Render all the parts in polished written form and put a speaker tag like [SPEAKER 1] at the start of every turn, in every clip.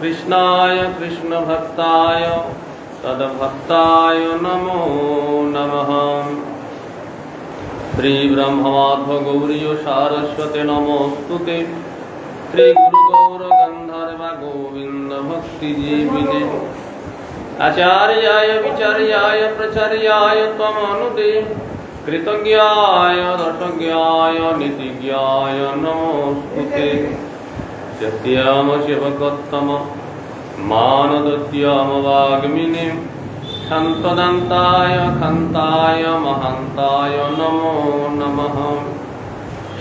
[SPEAKER 1] कृष्णाय कृष्णभक्ताय तद्भक्ताय नमो नमः। श्री ब्रह्ममाध्व गौरीय सारस्वते नमोस्तुते। श्री गुरु गौर गंधर्व गोविंद भक्ति जीविने आचार्याय विचार्याय प्रचार्याय त्वमनुदे कृतज्ञाय दशज्ञाय नीतिज्ञाय नमोस्तुते। सत्यम शिवकोत्तम मानदत्याम वाग्मिने क्षन्तदन्ताय खन्ताय महान्ताय नमो नमः।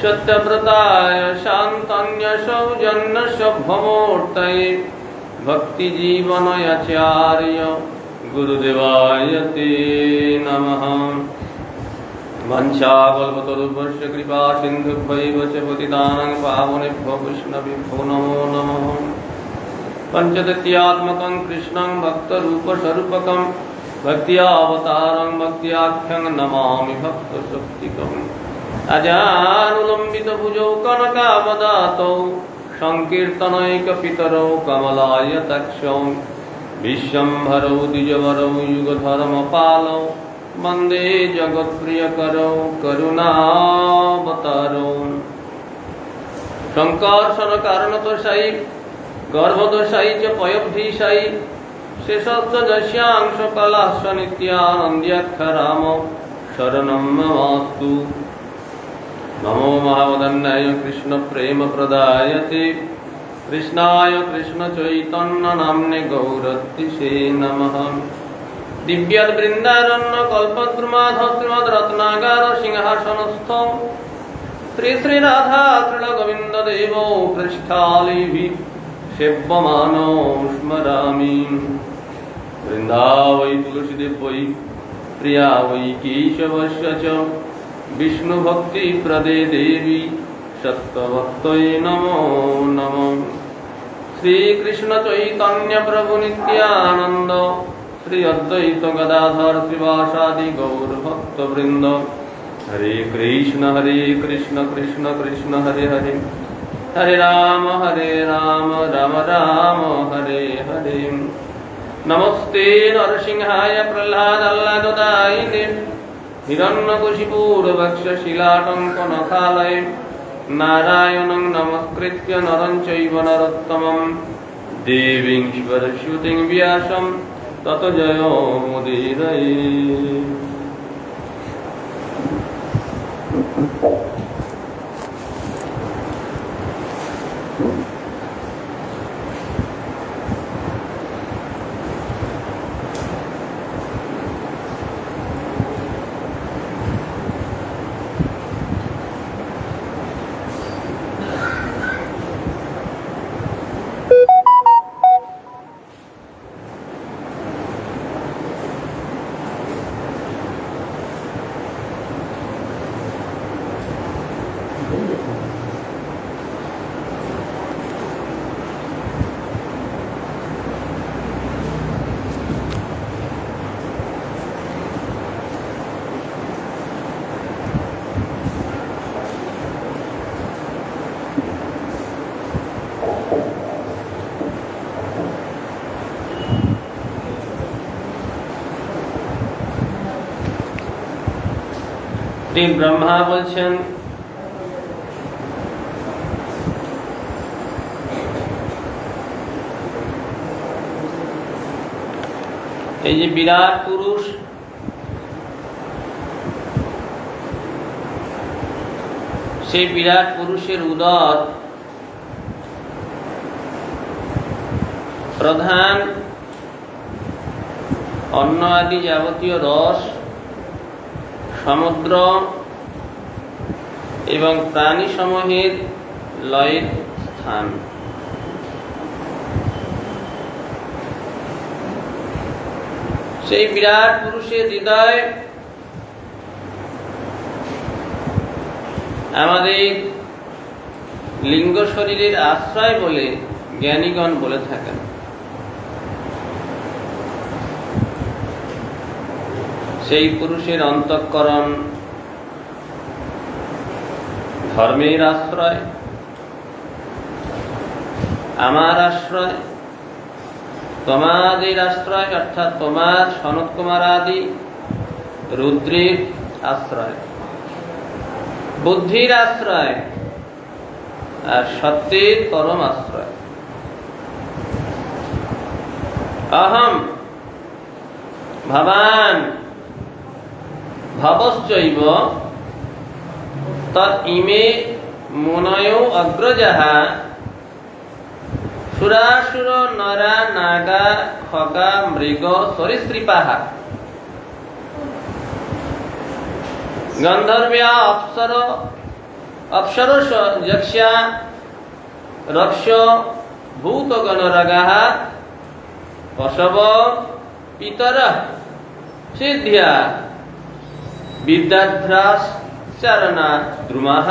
[SPEAKER 1] सत्यव्रताय शान्तन्य सौजन्य सभ्यमूर्तये भक्तिजीवनयाचार्य गुरुदेवाय ते नमः। वंशाकल्पतरुभ्यश्च कृपा सिन्धुभ्यैव च पतितानां पावनेभ्यो वैष्णवेभ्यो नमो नमः। पञ्चतत्त्वात्मकं कृष्णं भक्तरूपस्वरूपकं भक्त्यावतारं भक्त्याख्यं नमामि भक्तशक्तिकम्। अजानुलम्बितभुजौ कनकावदातौ संकीर्तनैकपितरौ कमलायताक्षौ विश्वम्भरौ द्विजवरौ युगधर्मपालौ वंदे जगत्प्रियकरौ करुणावतारौ। संकर्षण कारणतोषायि गर्भदोषायि च पयोब्धीशायि शेषस्य दस्यांश कलाश्च नित्यानन्द्याख्यराम शरणं ममास्तु। नमो महावदन्याय कृष्ण प्रेम प्रदायते कृष्णाय कृष्ण चैतन्य नाम्ने गौरतिसे नमः। दिव्यवृन्दारण्य कल्पद्रुमाध श्रीमद्रत्नागार सिंहासनस्थौ श्री श्री राधा श्रीलगोविन्द देवो पृष्ठालिभिः सेव्यमानो स्मरामि। वृन्दावै तुलसीदेव वै प्रिया वै केशवस्य च विष्णुभक्तिप्रदे देवी सत्त्वभक्तये नमो नमः। श्रीकृष्ण चैतन्य प्रभु नित्यानन्द श्री अद्वैत गदाधर श्रीवासादि गौर भक्त वृंद। हरे कृष्ण कृष्ण कृष्ण हरे हरे हरे राम राम राम हरे हरे। नमस्ते नरसिंहाय प्रह्लादाल्लाददायिने हिरण्यकशिपूर्वक्षशिलाटङ्कनखालये नारायणं नमस्कृत्य नरं चैव नरोत्तमं देवीं सरस्वतीं व्यासं ततो जयो मुदीरये। ব্রহ্মা বলছেন, এই যে বিরাট পুরুষ, সেই বিরাট পুরুষের উদর প্রধান অন্ন আদি যাবতীয় রস সমুদ্র এবং প্রাণী সমূহের লয়ের স্থান। সেই বিরাট পুরুষের হৃদয় আমাদের লিঙ্গ শরীরের আশ্রয় বলে জ্ঞানীগণ বলে থাকেন। সেই পুরুষের অন্তঃকরণ ধর্মের আশ্রয়, আমার আশ্রয়, তোমাদের আশ্রয় অর্থাৎ তোমার সনত কুমার আদি রুদ্রের আশ্রয়, বুদ্ধির আশ্রয় আর সত্যের পরম আশ্রয়। অহম ভবান ভবশ্চৈব তৎ ইমে মুনয়ো অগ্রজঃ সুরাসুর নরা নাগা খগা মৃগ সরীসৃপাঃ গন্ধর্ব্যা অপ্সরস যক্ষ্যা রক্ষ ভূতগণরগাঃ পশব পিতরঃ সিদ্ধ্যা বিদ্যাধ্রাশ্চরণা দ্রুমাঃ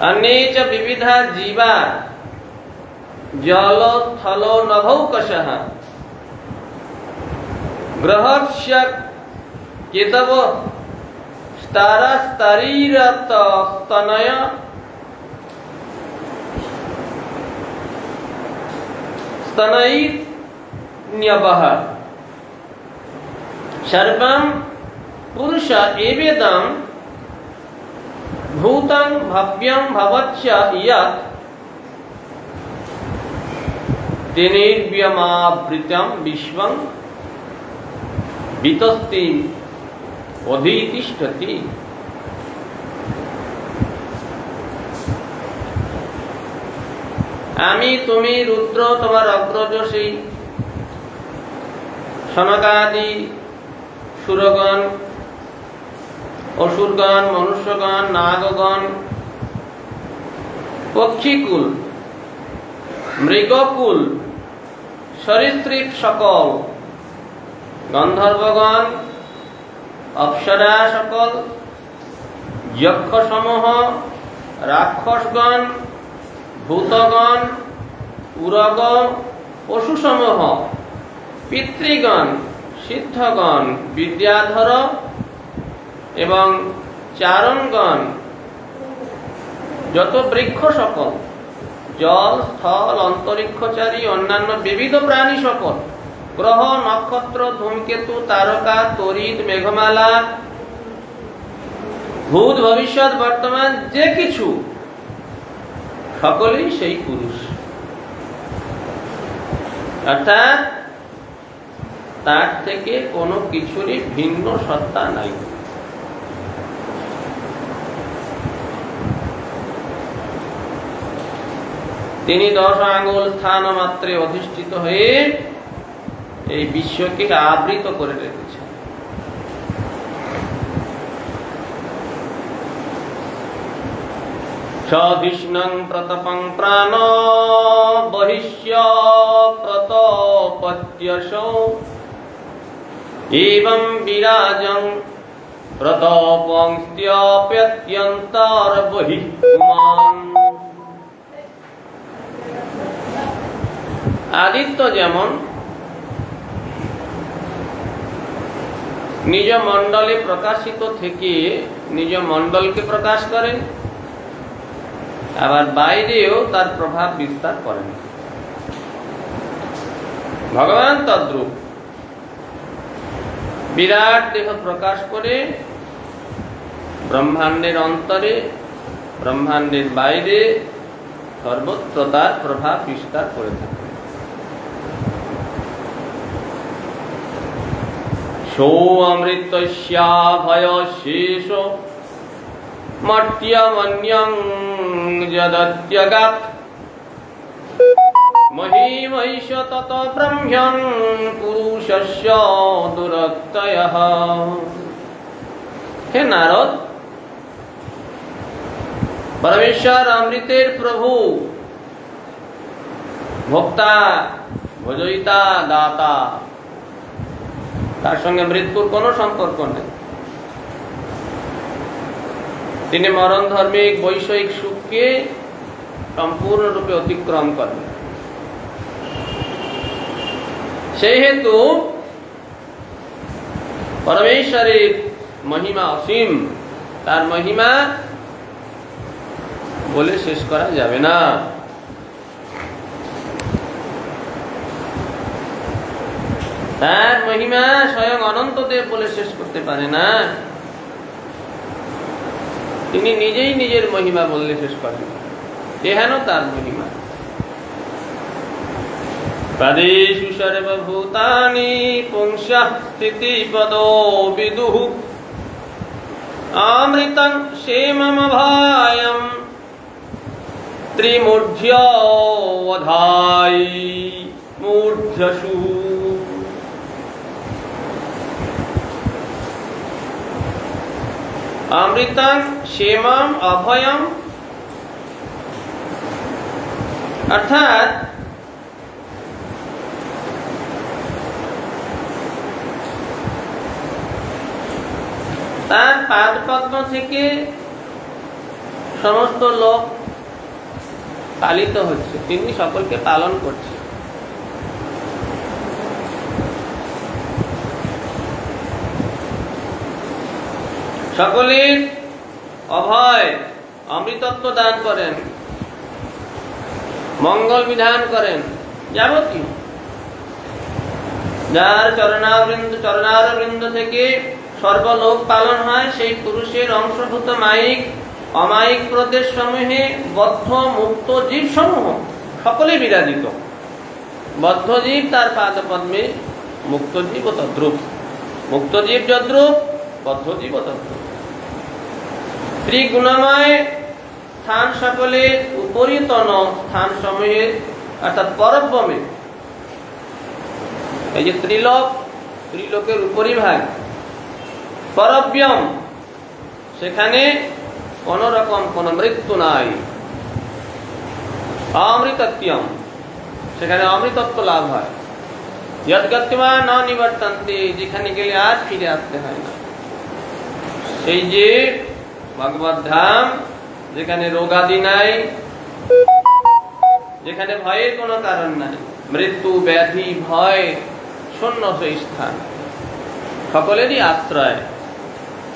[SPEAKER 1] अन्ये च विविधा जीवा जल स्थल नभौकशः ग्रहस्य केतव स्तारस्तरीरत स्तनय स्तनयिन्यवः सर्वं पुरुष एवेदं भूतं भव्यं भवच्च यत् तेनैर्व्यमावृतं विश्वं वितस्ति অধিতিষ্ঠতি। আমি, তুমি, রুদ্র, তোমার অগ্রজ সেই সনকাদি সুরগণ, অসুরগণ, মনুষ্যগণ, নাগগণ, পক্ষীকুল, মৃগকুল, সরীসৃপ সকল, গন্ধর্বগণ, অপ্সরা সকল, যক্ষ সমূহ, রাক্ষসগণ, ভূতগণ, উরগ, পশুসমূহ, পিতৃগণ, সিদ্ধগণ, বিদ্যাধর এবং চারণগণ, যত বৃক্ষ সকল, জল স্থল অন্তরিক্ষচারী অন্যান্য বিবিধ প্রাণী সকল, গ্রহ নক্ষত্র ধূমকেতু তারকা তড়িৎ মেঘমালা ভূত ভবিষ্যৎ বর্তমান যে কিছু সকলেই সেই পুরুষ, অর্থাৎ তার থেকে কোনো কিছুরই ভিন্ন সত্তা নাই। তিনি 10 আঙ্গুল স্থান মাত্রে অধিষ্ঠিত হয়ে এই বিশ্বকে আবৃত করে রেখেছেন। সধিষ্ণং প্রতপং প্রাণ বহিষ্য প্রতপত্যসৌ এবং বিরাজং প্রতপংস্ত্যপ্যন্তর বহিঃপুমাन्। আদিত্য যেমন নিজ মণ্ডলে প্রকাশিত থেকে নিজ মণ্ডলকে প্রকাশ করেন, আবার বাইরেও তার প্রভাব বিস্তার করেন। ভগবান তদ্রূপ বিরাট দেহ প্রকাশ করে ব্রহ্মাণ্ডের অন্তরে, ব্রহ্মাণ্ডের বাইরে সর্বত্র তার প্রভাব বিস্তার করে থাকে। সো অমৃতস্যাভয়শেষ মর্ত্যমন্যং যদত্যগাৎ মহিমৈষ তত ব্রহ্ম্যং পুরুষস্য দুরত্যয়ঃ। হে নারদ, পরমেশ্বর অমৃতের প্রভু, ভোক্তা, ভোজয়িতা, দাতা, তার সঙ্গে মৃত্যুর কোনো সম্পর্ক নেই। তিনি মরণ ধর্মিক বৈষয়িক সুখকে সম্পূর্ণরূপে অতিক্রম করেন। সেই হেতু পরমেশ্বরের মহিমা অসীম, তার মহিমা বলে শেষ করা যাবে না। তার মহিমা স্বয়ং অনন্তদেব বলে শেষ করতে পারে না। তিনি নিজেই নিজের মহিমা বললে শেষ করেন, এহেন তার মহিমা। পদেষু সর্বভূতানি পুংসঃ স্থিতিপদো বিদুঃ অমৃতং ক্ষেমমভয়ং ত্রিমূর্ধ্যোऽধায়ি মূর্ধ্যসু। অমৃতং ক্ষেমম অভয়ম, অর্থাৎ তার পাদপদ্ম থেকে সমস্ত লোক পালিত হচ্ছে, তিনি সকলকে পালন করছে। সকলের অভয় অমৃতত্ব দান করেন, মঙ্গল বিধান করেন, যাবতীয় যার চরণারবিন্দ থেকে সর্বলোক পালন হয়, সেই পুরুষের অংশভূত মায়িক অমায়িক প্রদেশ সমূহে বদ্ধ মুক্ত জীব সমূহ সকলে বিরাজিত। বদ্ধ জীব তার পাদপদ্মে, মুক্ত জীব তদ্রূপ। মুক্ত জীব যদ্রূপ, বদ্ধ জীব তদ্রূপ। ত্রিগুণময় স্থান সকলের উপরিতন স্থান সমূহের, অর্থাৎ পরব্রহ্মে, এই যে ত্রিলোক, ত্রিলোকের উপরিভাগ পরব্রহ্ম, সেখানে কোন রকম কোন মৃত্যু নাই। অমৃতত্বম, সেখানে অমৃতত্ব লাভ হয়। যদ্গত্যা ন নিবর্তন্তে, যেখানে গেলে আর ফিরে আসতে হয় না। সেই যে ভগবত ধাম, যেখানে রোগাদি নাই, যেখানে ভয়ের কোনো কারণ নাই, মৃত্যু ব্যাধি ভয় শূন্য সেই স্থান, সকলেরই আশ্রয়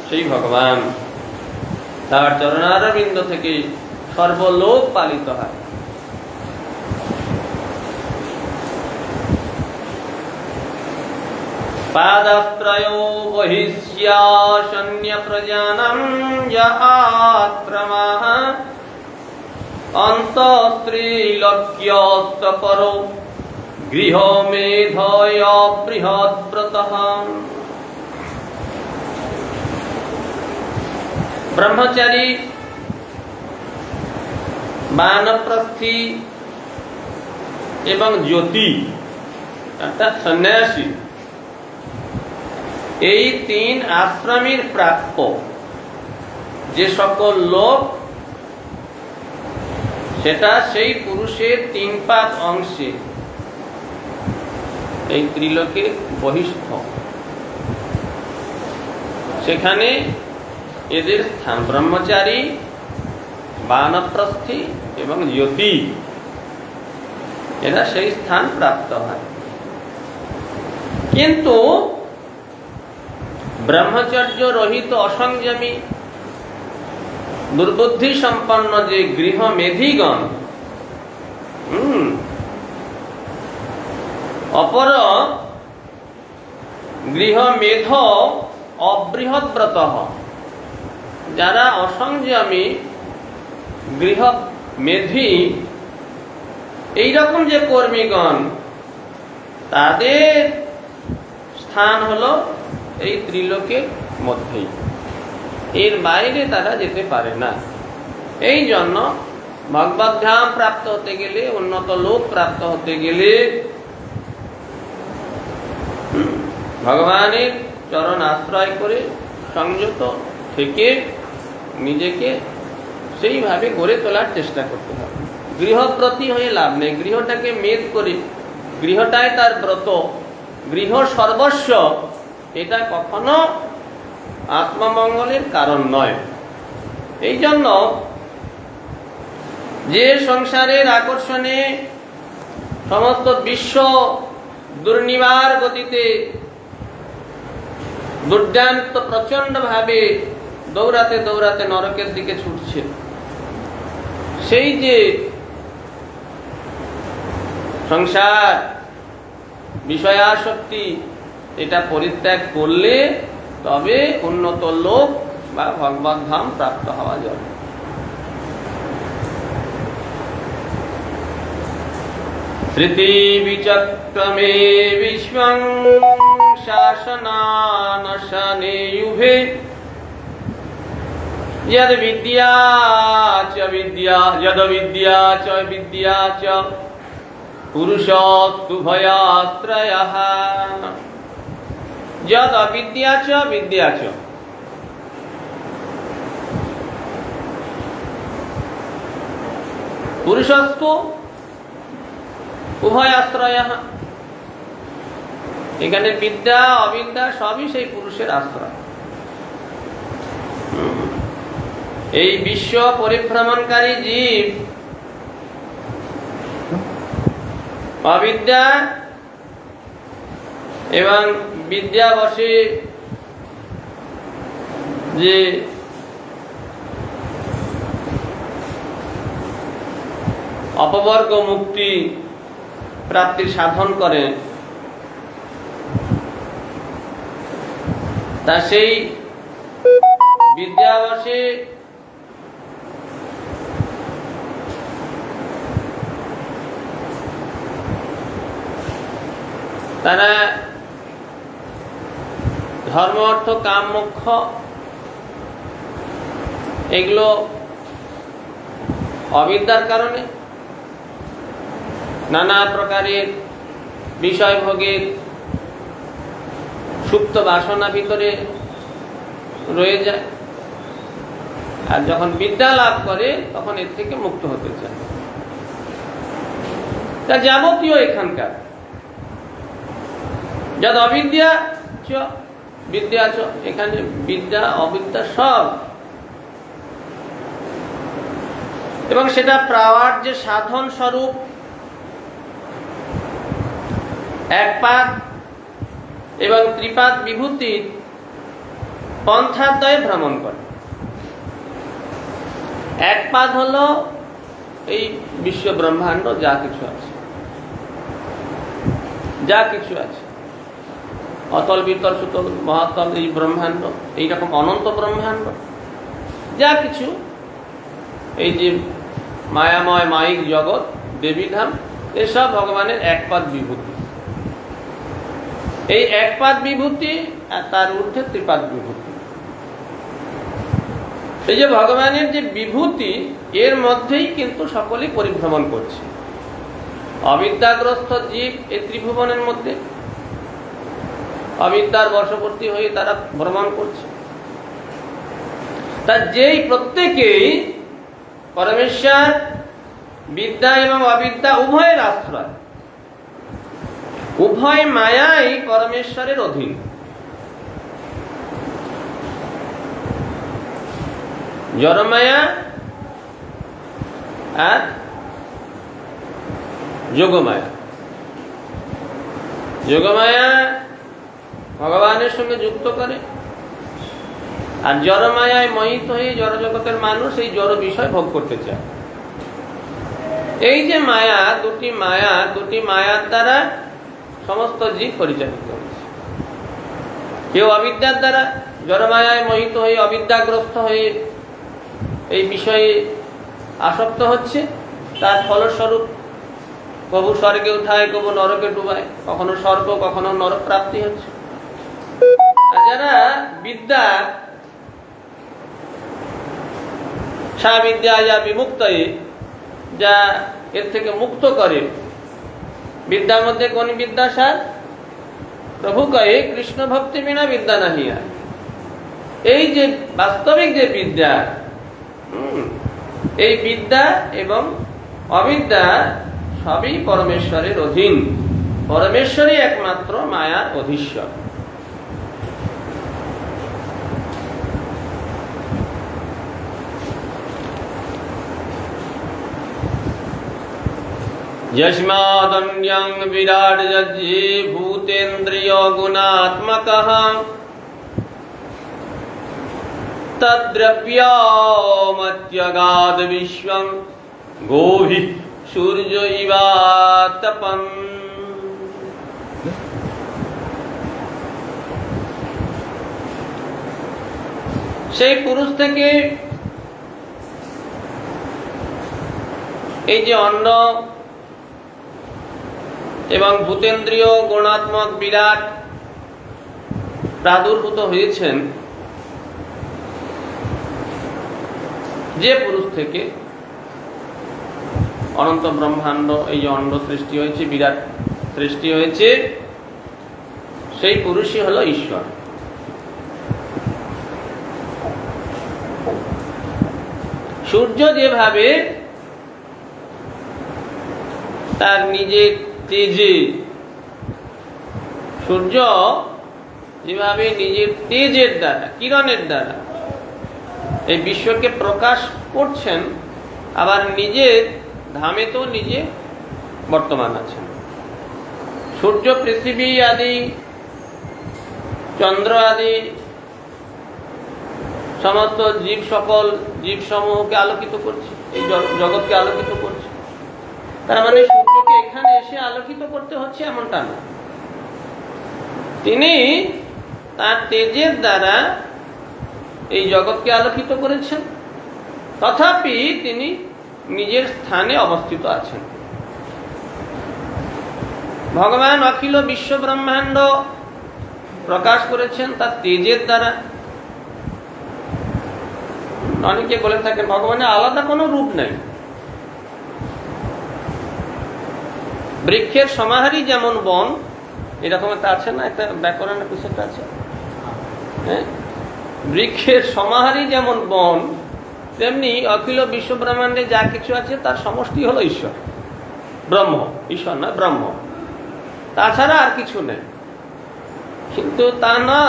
[SPEAKER 1] সেই ভগবান। তার চরণারবিন্দ থেকে সর্বলোক পালিত হয়। পাদত্রয়ো বহিষ্যাশন্য প্রজানাং আশ্রমাঃ অন্তঃস্ত্রীলোক্যস্তপরো গৃহমেধয় বৃহদ্ব্রতঃ। ব্রহ্মচারী, বানপ্রস্থি এবং জ্যোতি অর্থাৎ সন্ন্যাসী, এই তিন আশ্রমের প্রাপ্য যে সকল লোক, সেটা সেই পুরুষের তিন পাদ অংশে এই ত্রিলোকে বহিষ্ঠ। সেখানে এদের স্থান ব্রহ্মচারী, বানপ্রস্থি এবং জ্যোতি, এরা সেই স্থান প্রাপ্ত হয়। কিন্তু ব্রহ্মচর্য রহিত অসংযমী দুর্বুদ্ধি সম্পন্ন যে গৃহমেধিগণ, অপর গৃহমেধ অবৃহদ্ব্রত, যারা অসংযমী গৃহমেধি, এইরকম যে কর্মীগণ, তাদের স্থান হলো এই ত্রিলোকের মধ্যেই, এর বাইরে তারা যেতে পারে না। এই জন্য ভগবত ধাম প্রাপ্ত হতে গেলে, উন্নত লোক প্রাপ্ত হতে গেলে ভগবানের চরণ আশ্রয় করে সংযত থেকে নিজেকে সেইভাবে গড়ে তোলার চেষ্টা করতে হবে। গৃহব্রতী হয়ে লাভ নেই। গৃহটাকে মেদ করে, গৃহটাই তার ব্রত, গৃহ সর্বস্ব, এটা কখনো আত্মমঙ্গলের কারণ নয়। এই জন্য যে সংসারের আকর্ষণে সমস্ত বিশ্ব দুর্নিবার গতিতে দুর্দান্ত প্রচন্ড ভাবে দৌড়াতে দৌড়াতে নরকের দিকে ছুটছে, সেই যে সংসার বিষয়াসক্তি এটা পরিত্যাগ করলে তবে উন্নত লোক বা ভগবত ধাম প্রাপ্ত হওয়া যাবে। স্মৃতি বিচক্রমে বিশ্বং শাসনানশনে উভে যদ বিদ্যা চ বিদ্যা যদ বিদ্যা চ বিদ্যা চ পুরুষস্তুভয়াশ্রয়ঃ যদ অবিদ্যা চ বিদ্যা চ। পুরুষস্তু উভয়াশ্রয়ঃ, এখানে বিদ্যা অবিদ্যা সবই সেই পুরুষের আশ্রয়। এই বিশ্ব পরিভ্রমণকারী জীব অবিদ্যা এবং বিদ্যাবশে যে অপবর্গ মুক্তি প্রাপ্তির সাধন করে, তা সেই বিদ্যাবশে তারা ধর্ম অর্থ কাম মোক্ষ এগুলো অবিদ্যার কারণে নানা প্রকারের বিষয় ভোগের সুপ্ত বাসনা ভিতরে রয়ে যায়, আর যখন বিদ্যা লাভ করে তখন এর থেকে মুক্ত হতে চায়। তা যাবতীয় এখানকার যদ অবিদ্যা চ বিদ্যা চ, এখানে বিদ্যা অবিদ্যা সব, এবং সেটা পাওয়ার যে সাধন স্বরূপ একপাদ এবং ত্রিপাদ বিভূতির পন্থাদ্বয়ে ভ্রমণ করে। একপাদ হলো এই বিশ্ব ব্রহ্মাণ্ড যা কিছু আছে, যা কিছু আছে, অতল বিতল সুতল মহাতল এই ব্রহ্মাণ্ড, এইরকম অনন্ত ব্রহ্মাণ্ড যা কিছু, এই যে মায়াময় মায়িক জগৎ দেবীধাম, এসব ভগবানের একপাদ বিভূতি। এই একপাদ বিভূতি আর তার ঊর্ধ্বে ত্রিপাদ বিভূতি। এই যে ভগবানের যে বিভূতি, এর মধ্যেই কিন্তু সকলেই পরিভ্রমণ করছে। অবিদ্যাগ্রস্ত জীব এই ত্রিভুবনের মধ্যে অবিদ্যার বশবর্তী হয়ে তারা ভ্রমণ করছে। তা যেই প্রত্যেকেই পরমেশ্বর বিদ্যা এবং অবিদ্যা উভয়ের আশ্রয়, উভয় মায়াই পরমেশ্বরের অধীন। জড়মায়া আর যোগমায়া। যোগমায়া ভগবানের সঙ্গে যুক্ত করে, আর জড়মায়ায় মোহিত হয়ে জড় জগতের মানুষ এই জড় বিষয় ভোগ করতে চায়। এই যে মায়া, দুটি মায়ার দ্বারা সমস্ত জীব পরিচালিত হচ্ছে। কেউ অবিদ্যার দ্বারা জড়মায়ায় মোহিত হয়ে অবিদ্যাগ্রস্ত হয়ে এই বিষয়ে আসক্ত হচ্ছে, তার ফলস্বরূপ কবু স্বর্গে উঠায়, কবু নরকে ডুবায়, কখনো স্বর্গ কখনো নরক প্রাপ্তি হচ্ছে। আর যারা বিদ্যা সাবিদ্যা যা বিমুক্ত, যা এর থেকে মুক্ত করে, বিদ্যার মধ্যে কোন বিদ্যা সার? প্রভু কয়ে কৃষ্ণ ভক্তি বিনা বিদ্যা নাহিয়া। এই যে বাস্তবিক যে বিদ্যা, এই বিদ্যা এবং অবিদ্যা সবই পরমেশ্বরের অধীন। পরমেশ্বরই একমাত্র মায়ার অধীশ্বর। यस्मादन्यं विराट यज्ञे भूतेन्द्रिय गुणात्मकः तद्द्रव्यमत्यगाध विश्वं गोभिः सूर्य इवातपन्। সেই পুরুষ থেকে এই যে অন্ন এবং ভূতেন্দ্রীয় গুণাত্মক বিরাট প্রাদুর্ভূত হয়েছেন, যে পুরুষ থেকে অনন্ত ব্রহ্মাণ্ড এই যে অণ্ড সৃষ্টি হয়েছে, বিরাট সৃষ্টি হয়েছে, সেই পুরুষই হলো ঈশ্বর। সূর্য যেভাবে তার নিজের তেজে, সূর্য যেভাবে নিজের তেজের দ্বারা, কিরণের দ্বারা এই বিশ্বকে প্রকাশ করছেন, আবার নিজের ধামে তো নিজে বর্তমান আছেন। সূর্য পৃথিবী আদি, চন্দ্র আদি সমস্ত জীব, সকল জীব সমূহকে আলোকিত করছে, এই জগৎকে আলোকিত করছে। তার মানে সূর্যকে এখানে এসে আলোকিত করতে হচ্ছে এমনটা না, তিনি তার তেজের দ্বারা এই জগৎকে আলোকিত করেছেন, তথাপি তিনি নিজের স্থানে অবস্থিত আছেন। ভগবান অখিল বিশ্ব ব্রহ্মাণ্ড প্রকাশ করেছেন তার তেজের দ্বারা। অনেকে বলে থাকেন ভগবানের আলাদা কোনো রূপ নাই। বৃক্ষের সমাহারই যেমন বন, এরকম একটা আছে না, একটা ব্যাকরণের কিছু একটা আছে, হ্যাঁ, বৃক্ষের সমাহারই যেমন বন, তেমনি অখিল বিশ্ব ব্রহ্মাণ্ডে যা কিছু আছে তার সমষ্টি হলো ঈশ্বর, ব্রহ্ম। ঈশ্বর না, ব্রহ্ম, তাছাড়া আর কিছু নেই। কিন্তু তা না,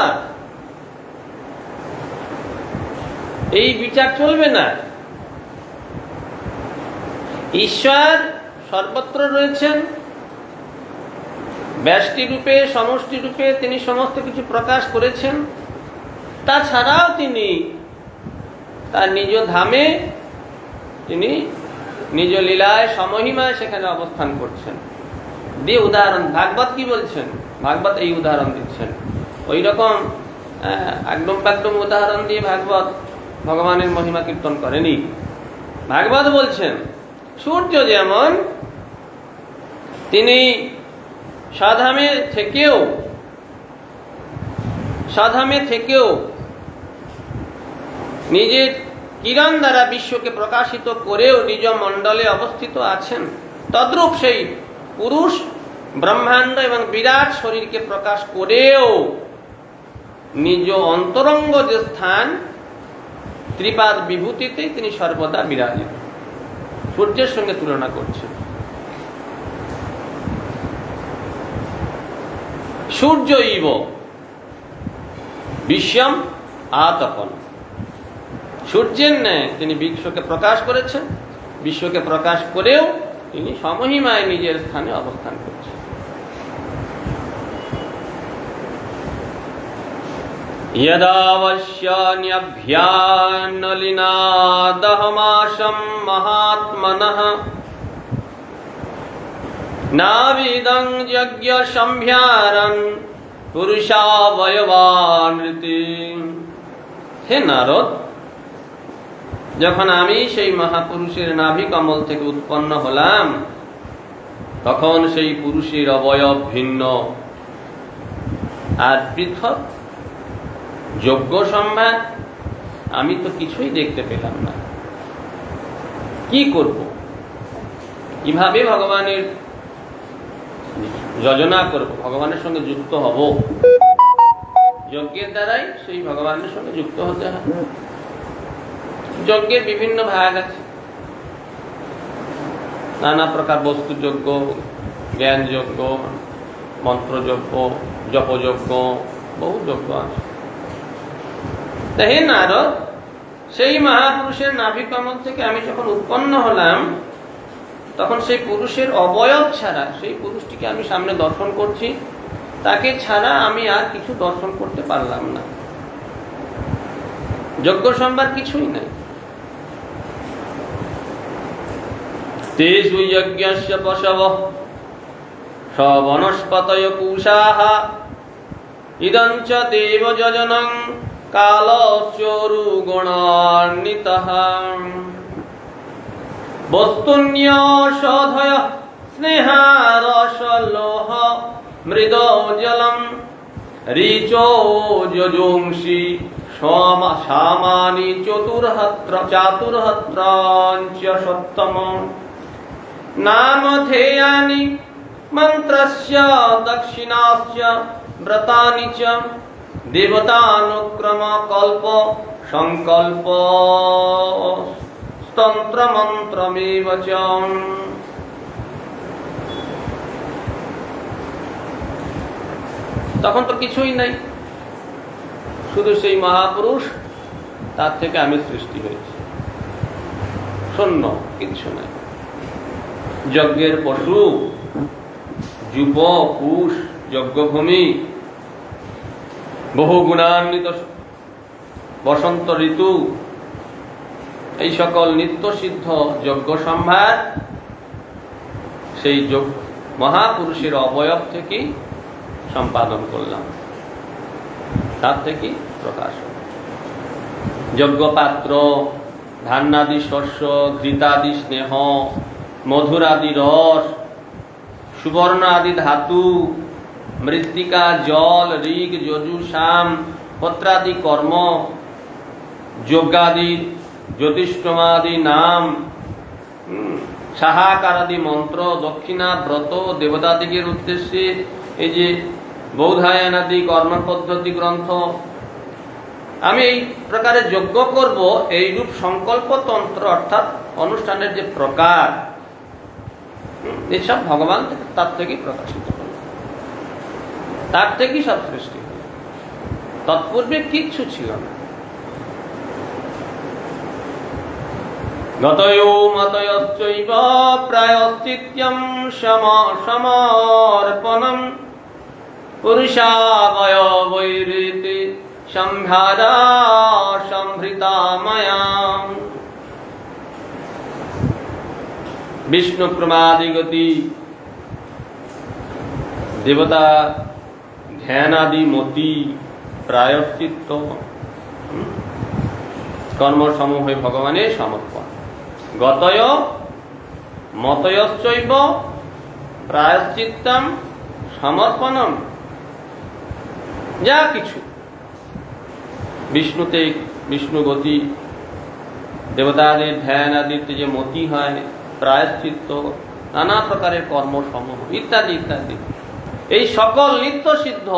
[SPEAKER 1] এই বিচার চলবে না। ঈশ্বর সর্বত্র রয়েছেন, ব্যষ্টি রূপে, সমষ্টি রূপে তিনি সমস্ত কিছু প্রকাশ করেছেন। তাছাড়াও তিনি তার নিজ ধামে, তিনি নিজ লীলায় সমহিমায় সেখানে অবস্থান করছেন। দিয়ে উদাহরণ ভাগবত কি বলছেন, ভাগবত এই উদাহরণ দিচ্ছেন। ওই রকম একদম একদম উদাহরণ দিয়ে ভাগবত ভগবানের মহিমা কীর্তন করেনি। ভাগবত বলছেন সূর্য যেমন তিনি স্বধামে থেকেও নিজের কিরণ দ্বারা বিশ্বকে প্রকাশিত করেও নিজ মণ্ডলে অবস্থিত আছেন, তদ্রূপ সেই পুরুষ ব্রহ্মাণ্ড এবং বিরাট শরীরকে প্রকাশ করেও নিজ অন্তরঙ্গ যে স্থান ত্রিপাদ বিভূতিতে তিনি সর্বদা বিরাজিত। সূর্যের সঙ্গে তুলনা করছেন। সূর্য ইব বিশ্বম আতপন, সূর্যের ন্যায় তিনি বিশ্বকে প্রকাশ করেছেন, বিশ্বকে প্রকাশ করেও তিনি সমহিমায় নিজের স্থানে অবস্থান করছেন। यदावश्यन्यभ्यान्नलिनादहमाशं महात्मनः नाविदं यज्ञसंभ्यारन् পুরুষাবয়বানৃতি। হে নারদ, যখন আমি সেই মহাপুরুষের নাভি কমল থেকে উৎপন্ন হলাম, তখন সেই পুরুষের অবয়ব ভিন্ন আর পৃথক যজ্ঞ সম্ভার আমি তো কিছুই দেখতে পেলাম না। কি করব, কিভাবে ভগবানের যোজনা করব, ভগবানের সঙ্গে যুক্ত হব? যজ্ঞের দ্বারাই সেই ভগবানের সঙ্গে যুক্ত হতে হয়। যজ্ঞের বিভিন্ন ভাগ আছে, নানা প্রকার বস্তু যজ্ঞ, জ্ঞান যজ্ঞ, মন্ত্র যজ্ঞ, জপযজ্ঞ, বহু যজ্ঞ আছে। হে নারদ, সেই মহাপুরুষের নাভি কমল থেকে আমি যখন উৎপন্ন হলাম, তখন সেই পুরুষের অবয়ব ছাড়া, সেই পুরুষটিকে আমি সামনে দর্শন করছি, তাকে ছাড়া আমি আর কিছু দর্শন করতে পারলাম না। যজ্ঞ সম্ভার কিছুই নাই। তেষু যজ্ঞস্য পশবঃ সবনস্পতয় কুশাঃ ইদং চ দেব যজনং কালচরু গুণান্বিতঃ বস্তুন্য শোধয় স্নেহারসলোহ মৃদোজলম ঋচো যজুংসি সামানি চাতুর্হত্রাঞ্চ সত্তম নামধেয়ানি মন্ত্রস্য দক্ষিণাশ্চ ব্রতানি চ দেবতানুক্রম কল্প সংকল্প তন্ত্র মন্ত্রমেব চ। তখন তো কিছুই নাই, শুধু সেই মহাপুরুষ, তার থেকে আমি সৃষ্টি হয়েছি, শূন্য, কিছু নাই। যজ্ঞের পশু, যুব, কুশ, যজ্ঞভূমি, বহু গুণান্বিত বসন্ত ঋতু, এই সকল নিত্য সিদ্ধ যজ্ঞ সম্ভার সেই মহাপুরুষের অবয়ব থেকেই সম্পাদন করলাম, তার থেকেই প্রকাশ। যজ্ঞপাত্র, ধান্যাদি শস্য, ঘৃতাদি স্নেহ, মধুরাদি রস, সুবর্ণ আদি ধাতু, মৃত্তিকা, জল, ঋগ, যজু, সাম, পত্রাদি কর্ম, যজ্ঞাদি, জ্যোতিষ্ঠমাদি নাম, সাহাকারাদি মন্ত্র, দক্ষিণা, ব্রত, দেবতাদিগের উদ্দেশ্যে এই যে বৌধায়নাদি কর্ম পদ্ধতি গ্রন্থ, আমি এই প্রকারে যজ্ঞ করব, এইরূপ সংকল্প তন্ত্র অর্থাৎ অনুষ্ঠানের যে প্রকার, এসব ভগবান তার থেকেই প্রকাশিত হল, তার থেকেই সব সৃষ্টি হল, তৎপূর্বে কিচ্ছু ছিল না। গতয়ো মতয়শ্চৈব প্রায়শ্চিত্যং সমর্পণম পুরুষাবয়বৈরিতি সম্ভারা সম্ভৃতা ময়া। বিষ্ণু প্রমাদিগতি, দেবতা ধ্যানাদি মতি, প্রায়শ্চিত্ত, কর্মসমূহে ভগবানের সমর্পণ। গতয় মতয়শ্চৈব প্রায়শ্চিত্তম সমর্পণম, যা কিছু বিষ্ণুতে বিষ্ণুগতি, দেবতাদের ধ্যান আদিতে যে মতি হয়, প্রায়শ্চিত্ত, নানা প্রকারের কর্মসমূহ ইত্যাদি ইত্যাদি, এই সকল নিত্য সিদ্ধ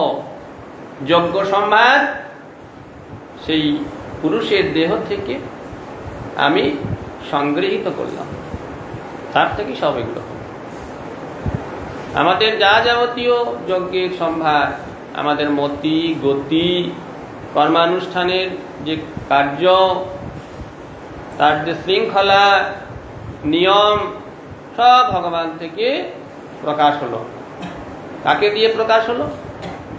[SPEAKER 1] যজ্ঞ সম্ভার সেই পুরুষের দেহ থেকে আমি সংগৃহীত করলাম, তার থেকে সব এগুলো। আমাদের যা যাবতীয় যজ্ঞের সম্ভার, আমাদের মতি, গতি, কর্মানুষ্ঠানের যে কার্য, তার যে শৃঙ্খলা, নিয়ম, সব ভগবান থেকে প্রকাশ হলো। কাকে দিয়ে প্রকাশ হলো?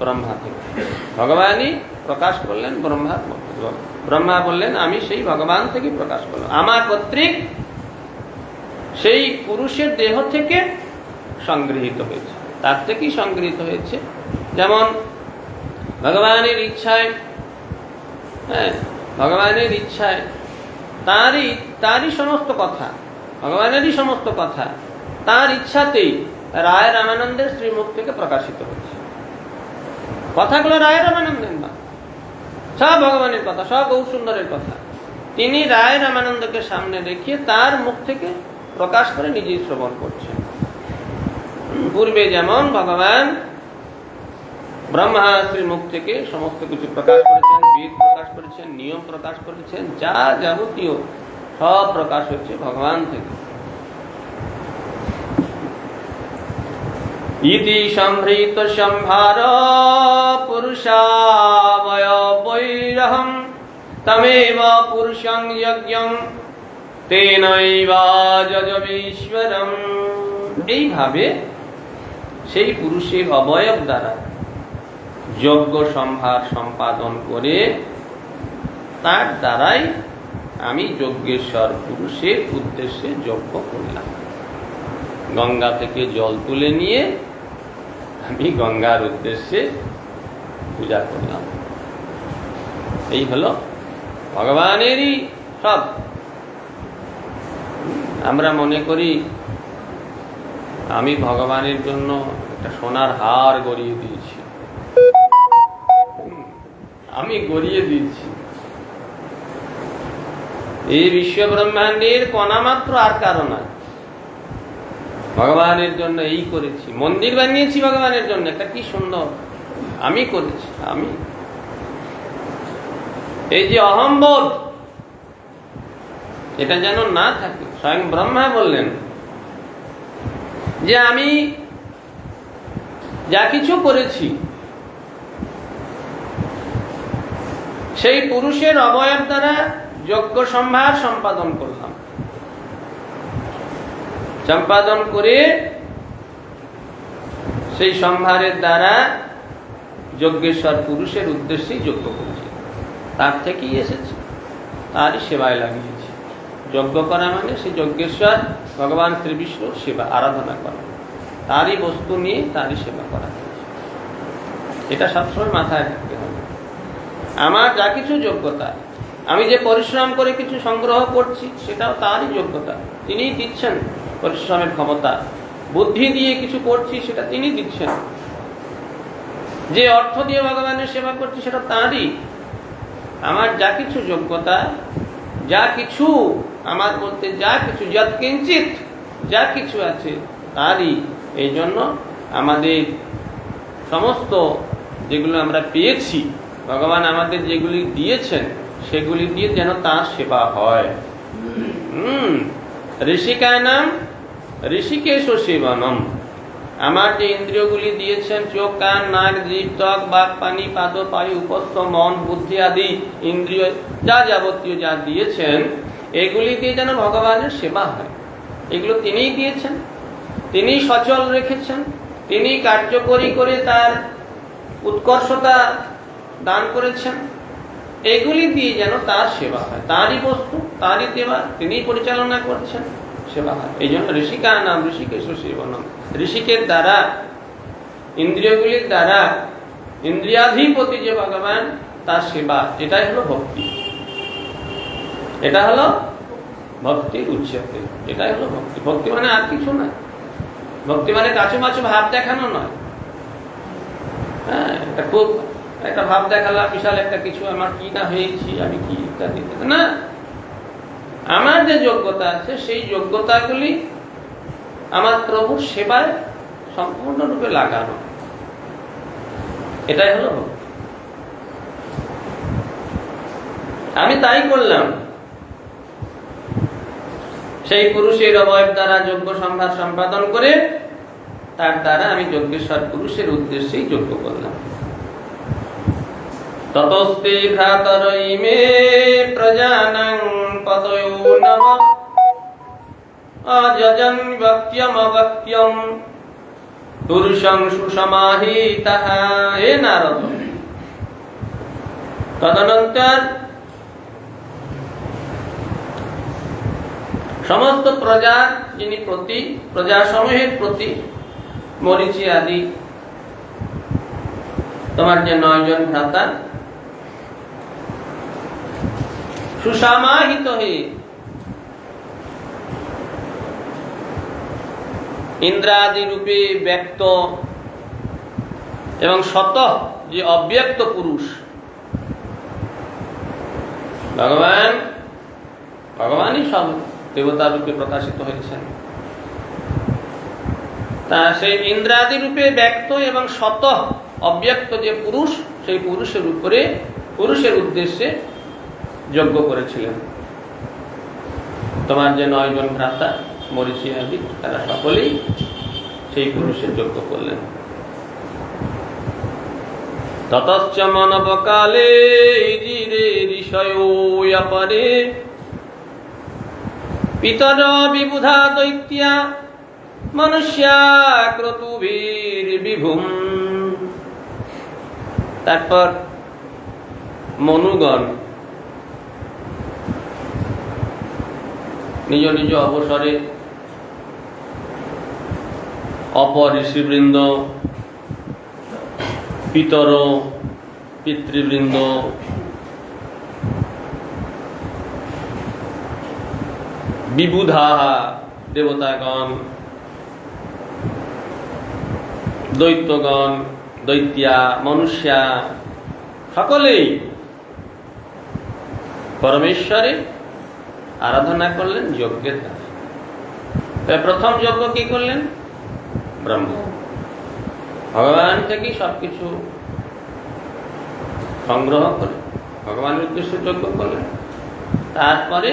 [SPEAKER 1] ব্রহ্মা থেকে। ভগবানই প্রকাশ করলেন ব্রহ্মার মধ্যে। ব্রহ্মা বললেন আমি সেই ভগবান থেকে প্রকাশ করলাম, আমার কর্তৃক সেই পুরুষের দেহ থেকে সংগৃহীত হয়েছে, তার থেকেই সংগৃহীত হয়েছে। যেমন ভগবানের ইচ্ছায়, ভগবানের ইচ্ছায় তারই সমস্ত কথা, ভগবানেরই সমস্ত কথা তার ইচ্ছাতেই রায় রামানন্দের শ্রীমুখ থেকে প্রকাশিত হয়েছে। কথাগুলো রায় রামানন্দের না, সব ভগবানের কথা, সব গৌর সুন্দরের কথা। তিনি রায় রামানন্দকে সামনে রেখে তার মুখ থেকে প্রকাশ করে নিজেই শ্রবণ করছেন। পূর্বে যেমন ভগবান ব্রহ্মা শ্রীমুখ থেকে সমস্ত কিছু প্রকাশ করেছেন, বেদ প্রকাশ করেছেন, নিয়ম প্রকাশ করেছেন, যা যাবতীয় সব প্রকাশ হচ্ছে ভগবান থেকে। ইতি সম্ভৃত সম্ভার পুরুষাবয়বৈরহং তমেব পুরুষং যজ্ঞং তেনৈবা যজবীশ্বরম। এইভাবে সেই পুরুষের অবয়ব দ্বারা যজ্ঞ সম্ভার সম্পাদন করে তার দ্বারাই আমি যজ্ঞেশ্বর পুরুষের উদ্দেশ্যে যজ্ঞ করলাম। গঙ্গা থেকে জল তুলে নিয়ে আমি গঙ্গার উদ্দেশ্যে পূজা করলাম। এই হলো ভগবানেরই সব। আমরা মনে করি আমি ভগবানের জন্য একটা সোনার হার গড়িয়ে দিয়েছি, আমি গড়িয়ে দিয়েছি। এই বিশ্ব ব্রহ্মাণ্ডের কণা মাত্র আর কারো নয়। ভগবানের জন্য এই করেছি, মন্দির বানিয়েছি ভগবানের জন্য, একটা কি সুন্দর, আমি করেছি। আমি এই যে অহম্বোধ, এটা যেন না থাকে। স্বয়ং ব্রহ্মা বললেন যে আমি যা কিছু করেছি সেই পুরুষের অবয়ব দ্বারা যজ্ঞ সম্ভার সম্পাদন করলাম, সম্পাদন করে সেই সম্ভারের দ্বারা যজ্ঞেশ্বর পুরুষের উদ্দেশ্যেই যজ্ঞ করেছি। তার থেকেই এসেছে, তারই সেবায় লাগিয়েছি। যজ্ঞ করা মানে সেই যজ্ঞেশ্বর ভগবান শ্রী বিষ্ণুর সেবা আরাধনা করা, তারই বস্তু নিয়ে তারই সেবা করা। এটা সবসময় মাথায় রাখতে হবে। আমার যা কিছু যোগ্যতা, আমি যে পরিশ্রম করে কিছু সংগ্রহ করছি সেটাও তারই যোগ্যতা, তিনিই দিচ্ছেন পরিশ্রমের ক্ষমতা। বুদ্ধি দিয়ে কিছু করছি সেটা তিনি দিচ্ছেন। যে অর্থ দিয়ে ভগবানের সেবা করছি সেটা তাঁরই। আমার যা কিছু যোগ্যতা, যা কিছু আমার বলতে যা কিছু যৎকিঞ্চিত যা কিছু আছে তারই। এই জন্য আমাদের সমস্ত যেগুলো আমরা পেয়েছি, ভগবান আমাদের যেগুলি দিয়েছেন সেগুলি দিয়ে যেন তার সেবা হয়। ঋষিকানাম ঋষিকেশ সেবনম। আমার যে ইন্দ্রিয়গুলি দিয়েছেন, চোখ, কান, নাক, জিভ, ত্বক, বাক, পানি, পাদ, পায়ু, উপস্থ, মন, বুদ্ধি আদি ইন্দ্রিয় যা যাবতীয় যা দিয়েছেন, এগুলি দিয়ে যেন ভগবানের সেবা হয়। এগুলো তিনিই দিয়েছেন, তিনিই সচল রেখেছেন, তিনি কার্যকরী করে তার উৎকর্ষতা দান করেছেন। এগুলি দিয়ে যেন তার সেবা হয়, তারই বস্তু, তারই দেবা, তিনিই পরিচালনা করছেন, সেবা হয়। এই জন্য ঋষিকা নাম ঋষিকেশ সেবনম। ঋষিকের দ্বারা, ইন্দ্রিয়গুলির দ্বারা ইন্দ্রিয়াধিপতি যে ভগবান, তার সেবা, এটাই হলো ভক্তি। এটা হলো ভক্তির উচ্চতে, এটাই হলো ভক্তি। ভক্তি মানে আর কিছু নয়। ভক্তি মানে কাছু মাছু ভাব দেখানো নয়। হ্যাঁ, খুব একটা ভাব দেখালাম, বিশাল একটা কিছু, আমার কি না হয়েছি, আমি কি ইত্যাদি না। আমার যে যোগ্যতা আছে সেই যোগ্যতাগুলি আমার প্রভুর সেবায় সম্পূর্ণরূপে লাগানো, এটাই হলো ভক্তি। আমি তাই করলাম। সেই পুরুষের অবয়ব দ্বারা যজ্ঞ সম্ভার সম্পাদন করে তার দ্বারা আমি যজ্ঞেশ্বর পুরুষের উদ্দেশ্যেই যজ্ঞ করলাম। ততস্তে ভ্রাতরৈ মে প্রজানাং পদয়ো নমঃ অযজন ভক্ত্যম অভক্ত্যম পুরুষং সুসমাহিতঃ। হে নারদ, তদনন্তর সমস্ত প্রজা যিনি প্রতি, প্রজাসমূহের প্রতি মরীচি আদি তোমার যে 9 জন ভ্রাতা সুসমাহিত হয়ে ইন্দ্রাদি রূপে ব্যক্ত এবং শত যে অব্যক্ত পুরুষ, ভগবানই সব দেবতা রূপে প্রকাশিত হয়েছেন। তা সেই ইন্দ্রাদি রূপে ব্যক্ত এবং শত অব্যক্ত যে পুরুষ, সেই পুরুষের উপরে, পুরুষের উদ্দেশ্যে যজ্ঞ করেছিলেন। তোমার যে 9 জন ভ্রাতা মরীচি আদি, তারা সকলেই সেই পুরুষের যজ্ঞ করলেন। ততশ্চ মনবকালে জিরে ঋষয়োপরে পিতর বিবুধা দৈত্যা মনুষ্যা ক্রতুবীর বিভূম। তারপর মনুগণ নিজ নিজ অবসরে অপর ঋষিবৃন্দ, পিতর, পিতৃবৃন্দ বিবুধা দেবতাগণ, দৈত্যগণ, দৈত্যা, মনুষ্যা সকলেই পরমেশ্বরের আরাধনা করলেন যজ্ঞের দ্বারা। প্রথম যজ্ঞ কি করলেন? ব্রহ্ম ভগবান থেকে সবকিছু সংগ্রহ করে ভগবানের উদ্দেশ্যে যজ্ঞ করলেন। তারপরে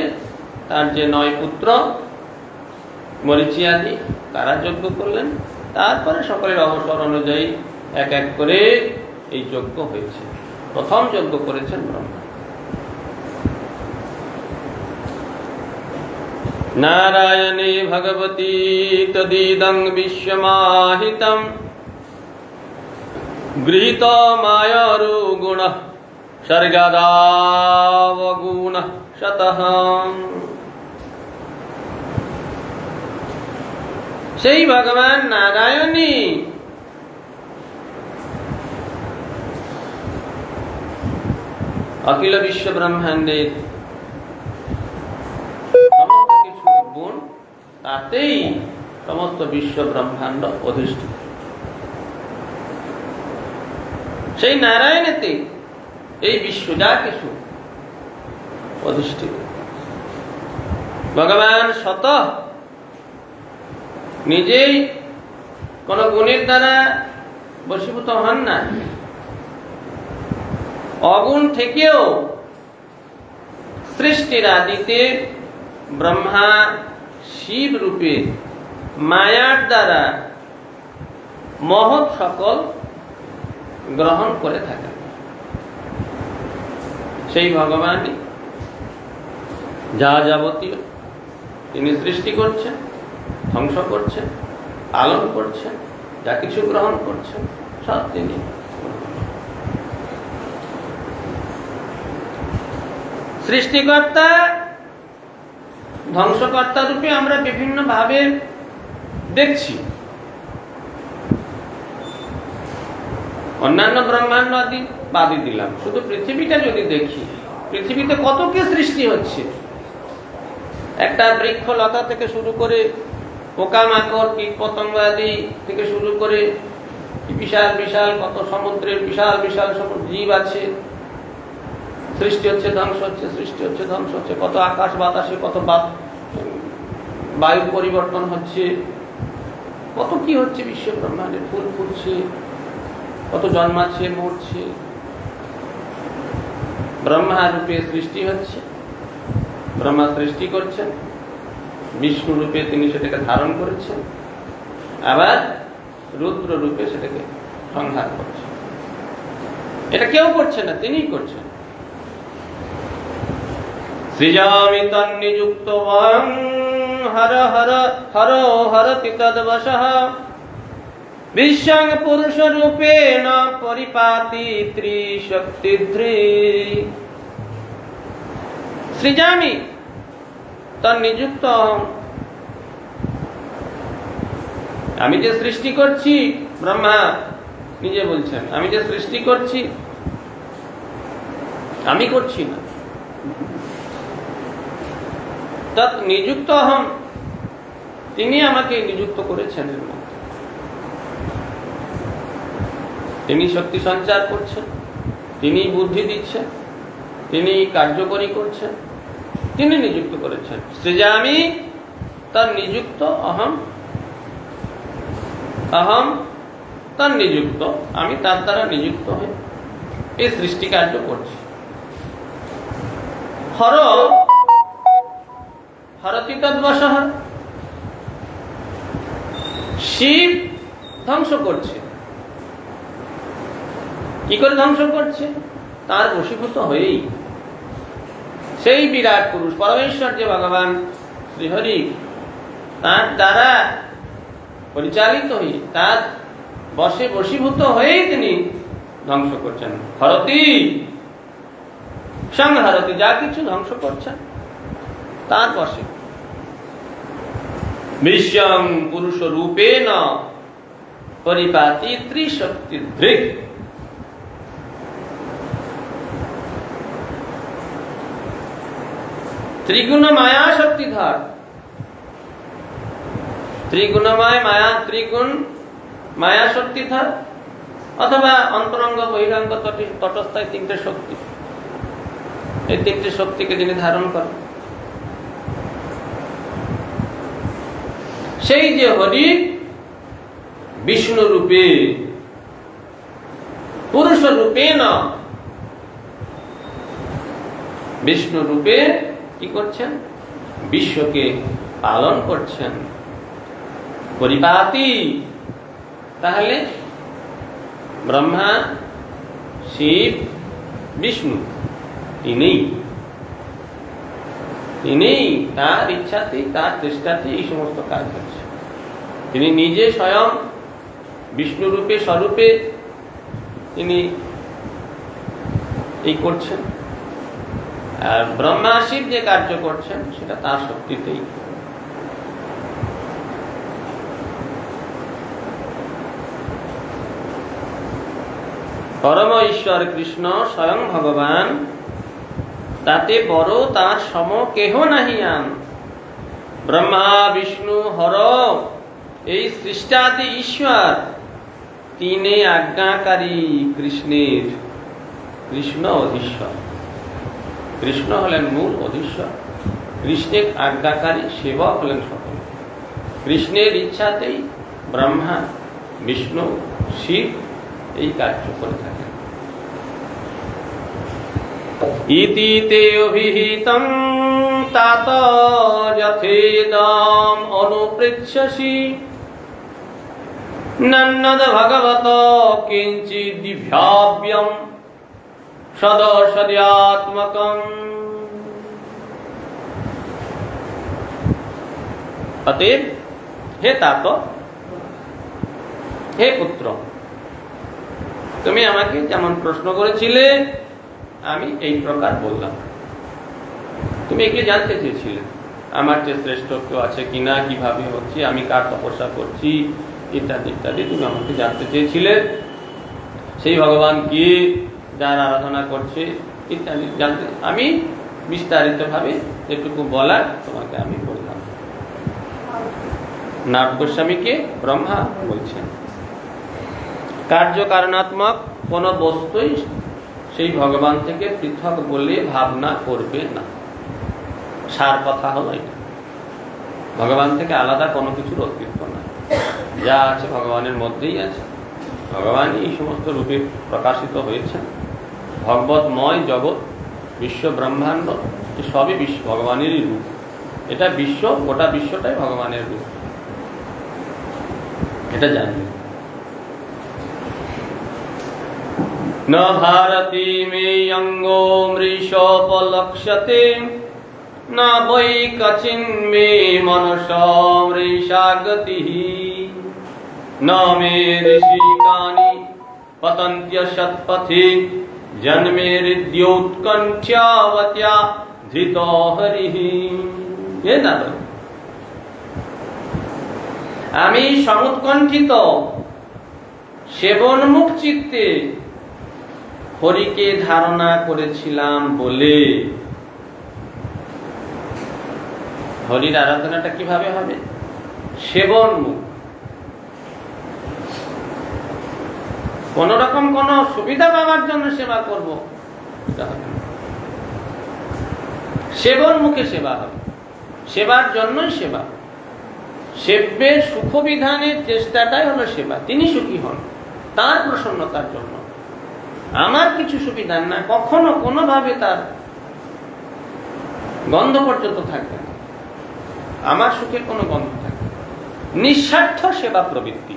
[SPEAKER 1] তার যে 9 পুত্র মরীচি আদি তারা যজ্ঞ করলেন। তারপরে সকলের অবসর অনুযায়ী এক এক করে এই যজ্ঞ হয়েছে। প্রথম যজ্ঞ করেছেন ব্রহ্মা। নারায়ণে ভগবতী তদিদং বিশ্বমাহিতম গৃহীত মায়ারু গুণ সর্গদাবগুণ শতঃ। সেই ভগবান নারায়ণী অখিল বিশ্ব ব্রহ্মাণ্ডের সমস্ত কিছু গুণ, তাতেই সমস্ত বিশ্ব ব্রহ্মাণ্ড অধিষ্ঠিত। সেই নারায়ণেতে এই বিশ্ব যা কিছু অধিষ্ঠিত। ভগবান স্বতঃ নিজেই কোন গুণের দ্বারা বশীভূত হন না, অগুণ থেকেও সৃষ্টির আদিতে ব্রহ্মা শিব রূপে মায়ার দ্বারা মহৎ সকল গ্রহণ করে থাকেন। সেই ভগবানই যা যাবতীয় তিনি সৃষ্টি করছেন, ধ্বংস করছেন, পালন করছেন, যা কিছু গ্রহণ করছেন সব তিনি। সৃষ্টিকর্তা ধ্বংসকর্তা রূপে আমরা বিভিন্ন ভাবে দেখছি। অন্যান্য ব্রহ্মাণ্ড আদি বাদই দিলাম, শুধু পৃথিবীটা যদি দেখি, পৃথিবীতে কত কি সৃষ্টি হচ্ছে। একটা বৃক্ষ লতা থেকে শুরু করে পোকামাকড়, কীট পতঙ্গ আদি থেকে শুরু করে বিশাল বিশাল কত সমুদ্রের বিশাল বিশাল সব জীব আছে। সৃষ্টি হচ্ছে, ধ্বংস হচ্ছে, সৃষ্টি হচ্ছে, ধ্বংস হচ্ছে। কত আকাশ বাতাসে কত বায়ু পরিবর্তন হচ্ছে, কত কি হচ্ছে বিশ্ব ব্রহ্মাণ্ডে। ফুল ফুটছে, কত জন্মাচ্ছে, মরছে। ব্রহ্মা রূপে সৃষ্টি হচ্ছে, ব্রহ্মা সৃষ্টি করছেন, বিষ্ণু রূপে তিনি সেটাকে ধারণ করেছেন, আবার রুদ্র রূপে সেটাকে সংহার করছেন। এটা কেউ করছে না, তিনিই করছেন। সৃজামি তন্নিযুক্ত বং হর হর হর হরতি তদ্বশঃ বিশ্বং পুরুষ রূপেণ পরিপাতি ত্রিশক্তিধৃ। সৃজামি তন্নিযুক্ত, আমি যে সৃষ্টি করছি, ব্রহ্মা নিজে বলছেন, আমি যে সৃষ্টি করছি আমি করছি না। তৎ নিযুক্ত অহম, তিনি আমাকে নিযুক্ত করেছেন। এর মধ্যে তিনি শক্তি সঞ্চার করছেন, তিনি বুদ্ধি দিচ্ছেন, তিনি কার্যকরী করছেন, তিনি নিযুক্ত করেছেন। সৃজামি তার নিযুক্ত অহম, অহম তার নিযুক্ত, আমি তার দ্বারা নিযুক্ত হয়ে এই সৃষ্টি কার্য করছি। হর হরতি তদ্বশঃ, শিব ধ্বংস করছে। কি করে ধ্বংস করছে? তার বশীভূত হয়েই। সেই বিরাট পুরুষ পরমেশ্বর যে ভগবান শ্রীহরি, তার দ্বারা পরিচালিত হয়ে, তার বশে বশীভূত হয়েই তিনি ধ্বংস করছেন। হরতি সংহরতি, যা কিছু ধ্বংস করছেন তার বশে। বিশ্বং পুরুষ রূপেণ পরিপাতি ত্রিশক্তিধৃক্। ত্রিগুণ মায়া শক্তিধর, ত্রিগুণময় মায়া, ত্রিগুণ মায়া শক্তিধর, অথবা অন্তরঙ্গ বহিরঙ্গ তটস্থায় তিনটে শক্তি। এই তিনটে শক্তিকে যিনি ধারণ করেন, সেই যে হরি বিষ্ণু রূপে পুরুষ রূপে না, বিষ্ণু রূপে কি করছেন? বিশ্বকে পালন করছেন, পরিপাতি। তাহলে ব্রহ্মা, শিব, বিষ্ণু তিনি তার ইচ্ছাতেই, তার চেষ্টাতেই এই সমস্ত কাজ হচ্ছে। তিনি নিজে স্বয়ং বিষ্ণু রূপে স্বরূপে তিনি এই করছেন, আর ব্রহ্মা শিব যে কার্য করছেন সেটা তার শক্তিতেই। পরম ঈশ্বর কৃষ্ণ স্বয়ং ভগবান, তাতে বড় তার সম কেহ নাহিয়ান। ব্রহ্মা বিষ্ণু হর এই সৃষ্টাদি ঈশ্বর, তিনে আজ্ঞাকারী কৃষ্ণের। কৃষ্ণ অধীশ্বর, কৃষ্ণ হলেন মূল অধীশ্বর, কৃষ্ণের আজ্ঞাকারী সেবক হলেন সকল। কৃষ্ণের ইচ্ছাতেই ব্রহ্মা বিষ্ণু শিব এই কার্য করে থাকেন। ইতি তে অভিহিতং তাত যথেদম অনুপৃচ্ছসি নন্নদ ভগবত কিঞ্চিৎ দিব্যাব্যম সদর্শনাত্মকম। অতএব হে তাত, হে পুত্র, তুমি আমাকে যেমন প্রশ্ন করেছিলে আমি এই প্রকার বললাম। তুমি এগুলি জানতে চেয়েছিলে, আমার যে শ্রেষ্ঠ কেউ আছে কিনা, কিভাবে হচ্ছে, আমি কার তপস্যা করছি, ইত্যাদি ইত্যাদি তুমি আমাকে জানতে চেয়েছিলে। সেই ভগবান কি, যার আরাধনা করছে ইত্যাদি জানতে আমি বিস্তারিতভাবে যেটুকু বলার তোমাকে আমি বললাম। নারদ গোস্বামীকে ব্রহ্মা বলছেন, কার্য কারণাত্মক কোন বস্তুই সেই ভগবান থেকে পৃথক বলে ভাবনা করবে না। সার কথা হলো এটা, ভগবান থেকে আলাদা কোনো কিছুর অস্তিত্ব না, যা আছে ভগবানের মধ্যেই আছে। ভগবানই এই সমস্ত রূপে প্রকাশিত হয়েছেন। ভগবতময় জগৎ, বিশ্ব ব্রহ্মাণ্ড সবই বিশ্ব ভগবানেরই রূপ। এটা বিশ্ব, গোটা বিশ্বটাই ভগবানের রূপ, এটা জানবে। ন ভারতী মে অঙ্গো মৃষোপলক্ষ্যতে ন বৈ কচিন মে মনসা মৃষা গতিঃ ন মে ঋষিকানি পতন্ত্য সৎপথে জন্মেরিদ্যোৎকণ্ঠ্যাবত্য়া ধৃতো হরিঃ। হে নারদ, আমি সমুৎকণ্ঠিত সেবনমুখ চিত্তে হরিকে ধারণা করেছিলাম বলে। হরির আরাধনাটা কিভাবে হবে? সেবনমুখ। কোন রকম কোন সুবিধা পাওয়ার জন্য সেবা করব, এটা হবে না। সেবন মুখে সেবা হবে, সেবার জন্যই সেবা। সেব্যের সুখ বিধানের চেষ্টাটাই হলো সেবা। তিনি সুখী হন তার প্রসন্নতার জন্য, আমার কিছু সুবিধা না, কখনো কোনোভাবে তার গন্ধ পর্যন্ত থাকবে না, আমার সুখের কোনো গন্ধ থাকবে না। নিঃস্বার্থ সেবা প্রবৃত্তি,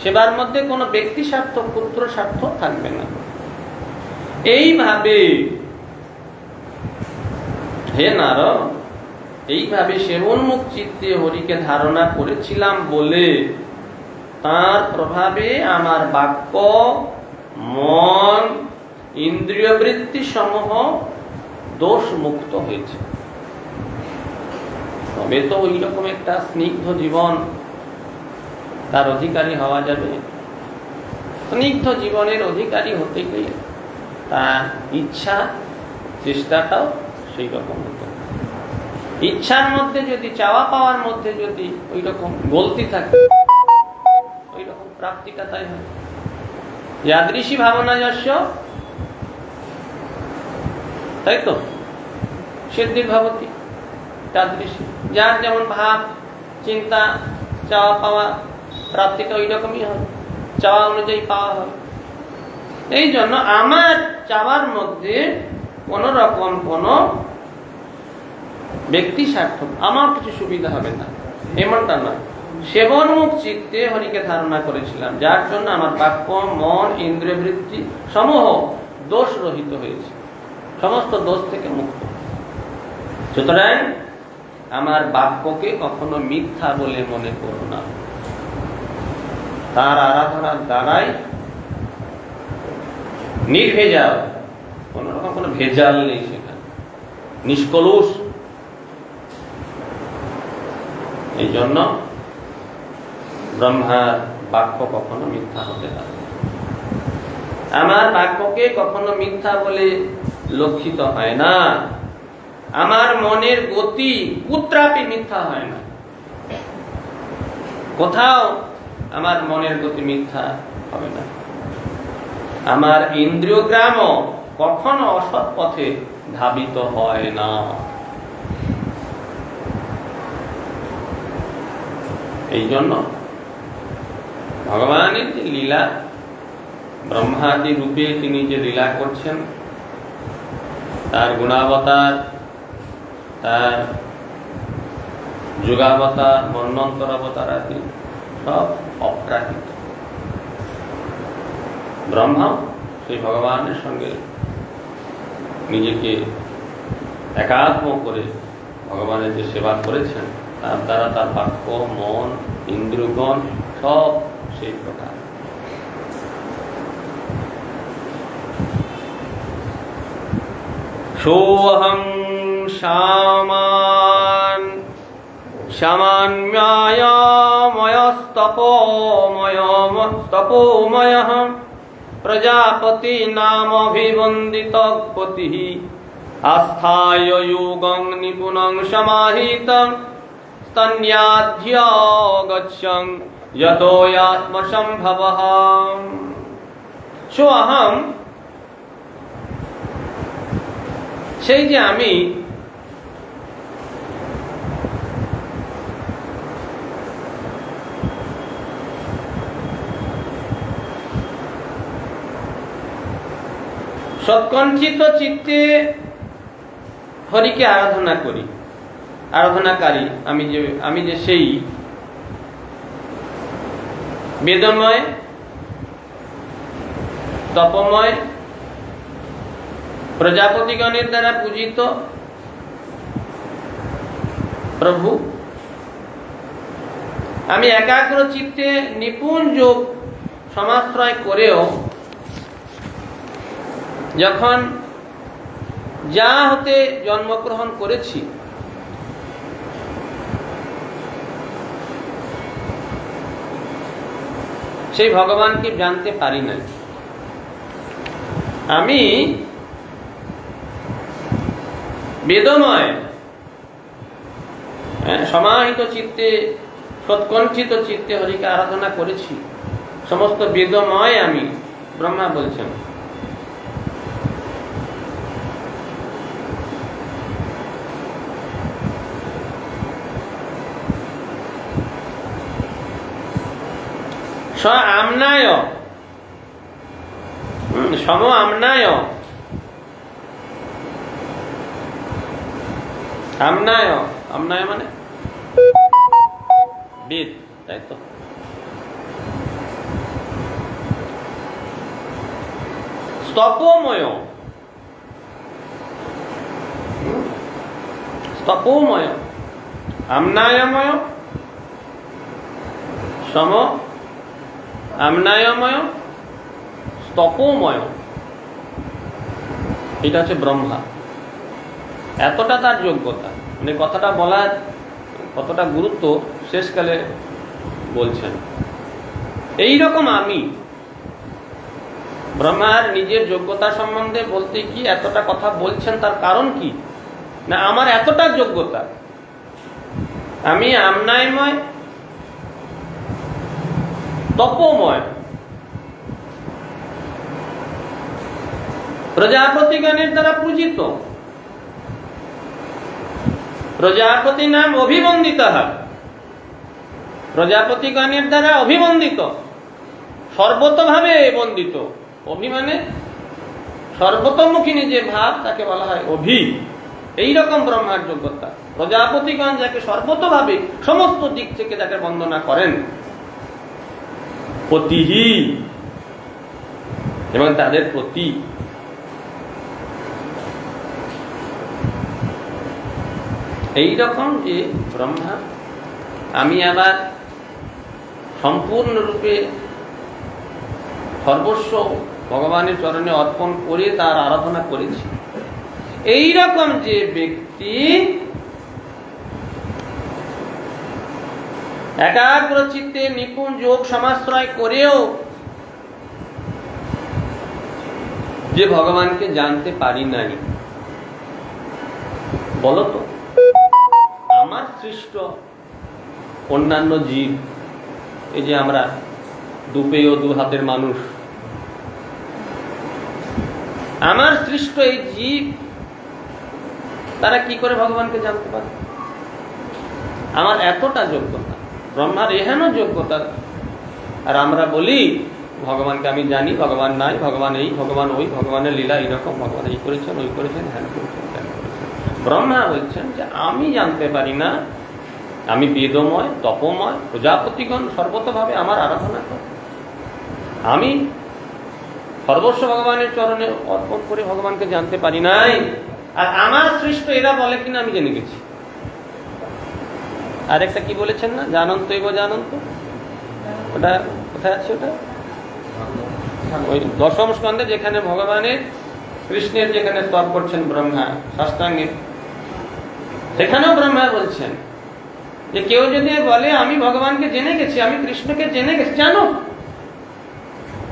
[SPEAKER 1] সেবার মধ্যে কোনো ব্যক্তি স্বার্থ পুত্র স্বার্থ থাকবে না। এইভাবে হে নারদ, এইভাবে সেবনমুখ চিত্তে হরিকে ধারণা করেছিলাম বলে তার প্রভাবে আমার বাক্য, মন, ইন্দ্রিয় বৃত্তি সমূহ দোষ মুক্ত হয়েছে। তবে তো ওই রকম একটা স্নিগ্ধ জীবন তার অধিকারী হওয়া যাবে। স্নিগ্ধ জীবনের অধিকারী হতে গেলে তার ইচ্ছা, চেষ্টাটাও সেই রকম হতে হবে। ইচ্ছার মধ্যে যদি, চাওয়া পাওয়ার মধ্যে যদি ওই রকম গলতি থাকে, ওই রকম প্রাপ্তিটা তাই হয়। যাদৃশী ভাবনা যস্য, তাই তো, সিদ্ধির ভবতি তাদৃশী। যার যেমন ভাব, চিন্তা, চাওয়া পাওয়া, প্রাপ্তিটা ওই রকমই হয়, চাওয়া অনুযায়ী পাওয়া হয়। এই জন্য আমার চাওয়ার মধ্যে কোন রকম কোন ব্যক্তি স্বার্থ, আমার কিছু সুবিধা হবে না, এমনটা নয়। সেবনমুখ চিত্তে হরিকে ধারণা করেছিলাম, যার জন্য আমার বাক্য, মন, ইন্দ্রিয় বৃত্তি সমূহ দোষ রহিত হয়েছে, সমস্ত দোষ থেকে মুক্ত। সুতরাং আমার বাক্যকে কখনো মিথ্যা বলে মনে করো না। তার আরাধনার দ্বারাই নির্ভেজাল, কোন রকম কোনো ভেজাল নেই সেখানে, নিষ্কলুষ। এই জন্য ব্রহ্মার বাক্য কখনো মিথ্যা হতে পারে। আমার বাক্যকে কখনো মিথ্যা বলে লক্ষিত হয় না। আমার মনের গতি কুত্রাপি মিথ্যা হয় না, কোথাও আমার মনের গতি মিথ্যা হবে না। আমার ইন্দ্রিয়গ্রাম কখনো অসৎ পথে ধাবিত হয় না। এই জন্য ভগবানের যে লীলা, ব্রহ্মাদি রূপে তিনি যে লীলা করছেন, তার গুণাবতার, তার যুগাবতার, মন্বন্তর অবতার আদি সব অপ্রাকৃত। ব্রহ্মা সেই ভগবানের সঙ্গে নিজেকে একাত্ম করে ভগবানের যে সেবা করেছেন, তার দ্বারা তার বাক্য, মন, ইন্দ্রিয়গণ সব সেই প্রকার। সোহং শামান শামান্যায়ময়স্তপোময়ঃ প্রজাপতি নামভিবন্দিত পতিঃ আস্থায় যোগং নিপুণং সমাহিতং স্তন্যাধ্যগচ্ছং যতো আত্মসম্ভবঃ। সোহং, সেই যে আমি, সৎকণ্ঠিত চিত্তে হরিকে আরাধনা করি, আরাধনাকারী আমি যে সেই বেদময়, তপময়, প্রজাপতিগণের দ্বারা পূজিত প্রভু, আমি একাগ্র চিত্তে নিপুণ যোগ সমাশ্রয় করেও যখন যা হতে জন্মগ্রহণ করেছি, সেই ভগবানকে জানতে পারি না। আমি বেদময়, সমাহিত চিত্তে, সৎকণ্ঠিত চিত্তে হরিকে আরাধনা করেছি, সমস্ত বেদময় আমি, ব্রহ্মা বলছেন। আমনায়, সম আমনায়, আমনায়, আমনায় মানে বেদ, তাই তো। স্তপময়, স্তপময়, আমনায়ময়, সম আমনায়ময়, স্তপময়, এটা হচ্ছে ব্রহ্মা। এতটা তার যোগ্যতা, মানে কথাটা বলার কতটা গুরুত্ব শেষকালে বলছেন। এইরকম আমি, ব্রহ্মার নিজের যোগ্যতা সম্বন্ধে বলতে কি এতটা কথা বলছেন, তার কারণ কি না, আমার এতটা যোগ্যতা, আমি আমনাইময়, তপময়। প্রজাপতিগণের দ্বারা পূজিত, প্রজাপতি নাম অভিবন্দিত, প্রজাপতিগণের দ্বারা অভিবন্দিত, সর্বতভাবে বন্দিত। অভিমানে সর্বতোমুখী যে ভাব, তাকে বলা হয় অভি। এইরকম ব্রহ্মার যোগ্যতা। প্রজাপতিগণ যাকে সর্বতভাবে সমস্ত দিক থেকে যাকে বন্দনা করেন, পতিহি এবং তাদের প্রতি এইরকম যে ব্রহ্মা, আমি আবার সম্পূর্ণরূপে সর্বস্ব ভগবানের চরণে অর্পণ করে তার আরাধনা করেছি, এইরকম যে ব্যক্তি একাগ্র চিত্তে নিপুণ যোগ সমাশ্রয় করেও যে ভগবানকে জানতে পারি নাই, বলতো আমার সৃষ্ট অন্যান্য জীব, এই যে আমরা দুপে ও দু হাতের মানুষ, আমার সৃষ্ট এই জীব, তারা কি করে ভগবানকে জানতে পারে? আমার এতটা যোগ্যতা, ব্রহ্মার এহেন যোগ্যতা, আর আমরা বলি ভগবানকে আমি জানি, ভগবান নাই, ভগবান এই, ভগবান ওই, ভগবানের লীলা এইরকম, ভগবান এই করেছেন, ওই করেছেন, হ্যান করেছেন, ত্যান করেছেন। ব্রহ্মা বলছেন যে আমি জানতে পারি না, আমি বেদময়, তপময়, প্রজাপতিগণ সর্বতভাবে আমার আরাধনা করে, আমি সর্বস্ব ভগবানের চরণে অর্পণ করে ভগবানকে জানতে পারি নাই। আর আমার সৃষ্ট এরা বলে কিনা আমি জেনে গেছি। আরেকটা কি বলেছেন না, জানন্ত এব জানন্ত, ওটা কোথায় আছে? ওটা ওই দশম স্কন্ধে, যেখানে ভগবানের কৃষ্ণের যেখানে স্তব করছেন ব্রহ্মা শাস্ত্রাঙ্গে, সেখানেও ব্রহ্মা বলছেন যে কেউ যদি বলে আমি ভগবানকে জেনে গেছি, আমি কৃষ্ণকে জেনে গেছি, জানো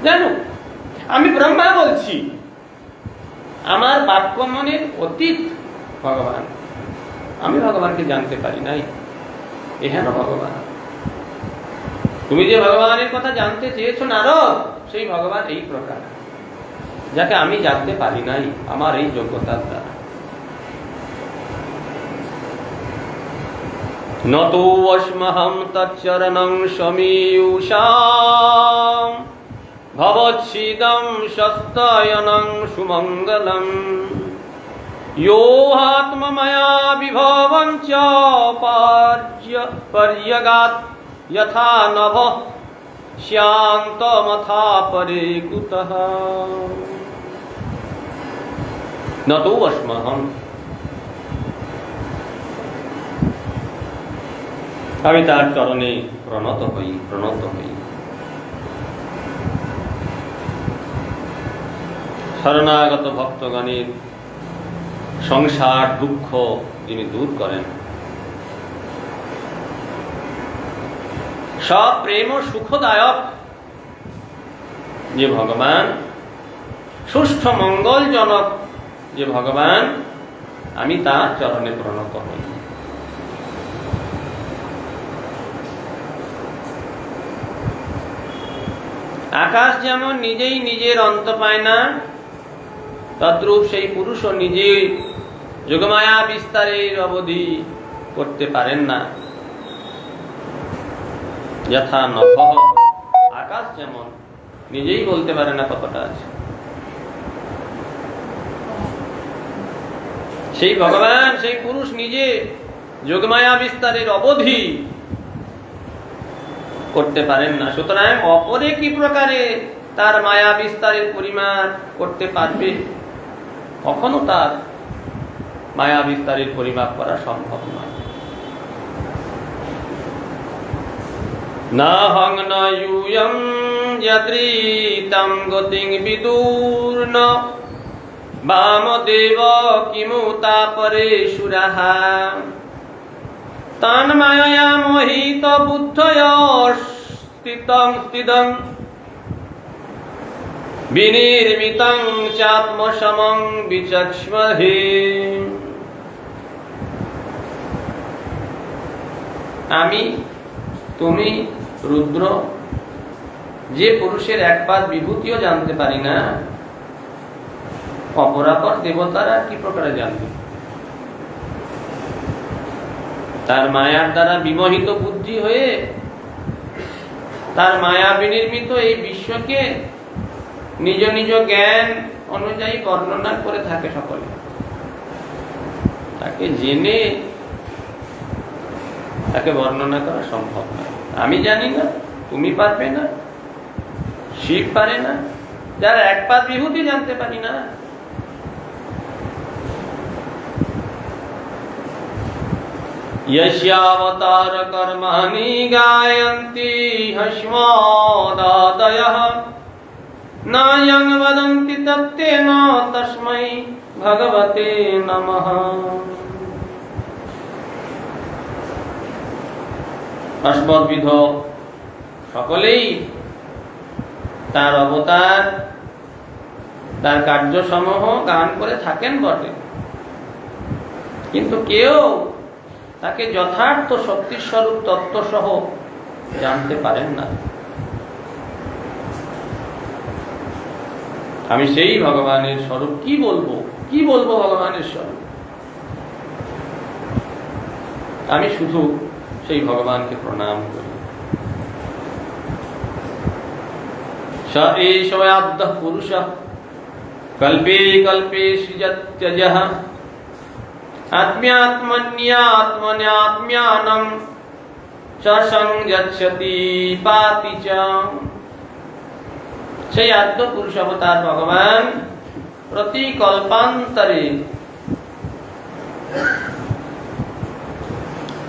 [SPEAKER 1] জানো আমি ব্রহ্মা বলছি, আমার বাক্য মনের অতীত ভগবান, আমি ভগবানকে জানতে পারি নাই। এহেন ভগবান, তুমি যে ভগবানের কথা জানতে চেয়েছো নারদ, সেই ভগবান এই প্রকার, যাকে আমি জানতে পারি নাই আমার এই যোগ্যতার দ্বারা। নতো অস্মহং তচ্চরণং সমীয়ুষাম ভবচ্ছিদং সস্তয়নং সুমঙ্গলম यो आत्ममया विभवं च पर्यगात् यथा नभः शान्तमथा परे कुतः न तो अस्महं, আমি তার চরণে প্রণত হই। শরণাগত ভক্তগণের সংসার দুঃখ তিনি দূর করেন, সব প্রেম সুখদায়ক যে ভগবান, সুষ্ঠ মঙ্গলজনক যে ভগবান, আমি তার চরণে প্রণত হই। আকাশ যেমন নিজেই নিজের অন্ত পায় না, তদ্রূপ সেই পুরুষও নিজে যোগমায়া বিস্তারের অবধি করতে পারেন না। যথা নভঃ, আকাশ যেমন নিজেই বলতে পারে না কতটা আছে, সেই ভগবান, সেই পুরুষ নিজে যোগমায়া বিস্তারের অবধি করতে পারেন না। সুতরাং অপরে কি প্রকারে তার মায়া বিস্তারের পরিমাপ করতে পারবে? কখনো তার মায়া বিস্তারের পরিমাপ করা সম্ভব নয়। না হং না ইউয়ং যদ্রীতং গতিং বিদুর্ন বামদেব কিমুতা পরেশুরাঃ তন্মায়য়া মোহিত বুদ্ধয়া স্থিতং বিনির্মিতং চাত্মসমং বিচক্ষ্মহে। আমি, তুমি, রুদ্র যে পুরুষের একপাদ বিভূতিও জানতে পারি না, অপরাপর দেবতারা কি প্রকারে জানবে? তার মায়ার দ্বারা বিমোহিত বুদ্ধি হয়ে তার মায়া বিনির্মিত এই বিশ্বকে নিজ নিজ জ্ঞান অনুযায়ী বর্ণনা করে থাকে সকলে। তাকে জেনে তাকে বর্ণনা করা সম্ভব নয়। আমি জানি না, তুমি পারবে না, শিব পারে না, যারা একপাদ বিভূতি জানতে পারি না। यस्यावतार कर्माणि गायन्ति हस्मदादयः नायं वदन्ति तत्तेन तस्मै भगवते नमः। अस्मद्विध সকলেই তার অবতার, তার কার্যসমূহ গান করে থাকেন বটে, কিন্তু কেউ তাকে যথার্থ শক্তিস্বরূপ তত্ত্ব সহ জানতে পারেন না। আমি সেই ভগবানের স্বরূপ কি বলবো ভগবানের স্বরূপ? আমি শুধু সেই ভগবানকে প্রণাম করি। স এষ আদ্যঃ পুরুষঃ কল্পে কল্পে সৃজত্যজঃ আত্ম্যাত্মন্যাত্মন্যাত্ম্যানং সংযচ্ছতি পাতি চ। সেই আদ্য পুরুষ অবতার ভগবান প্রতি কল্পান্তরে,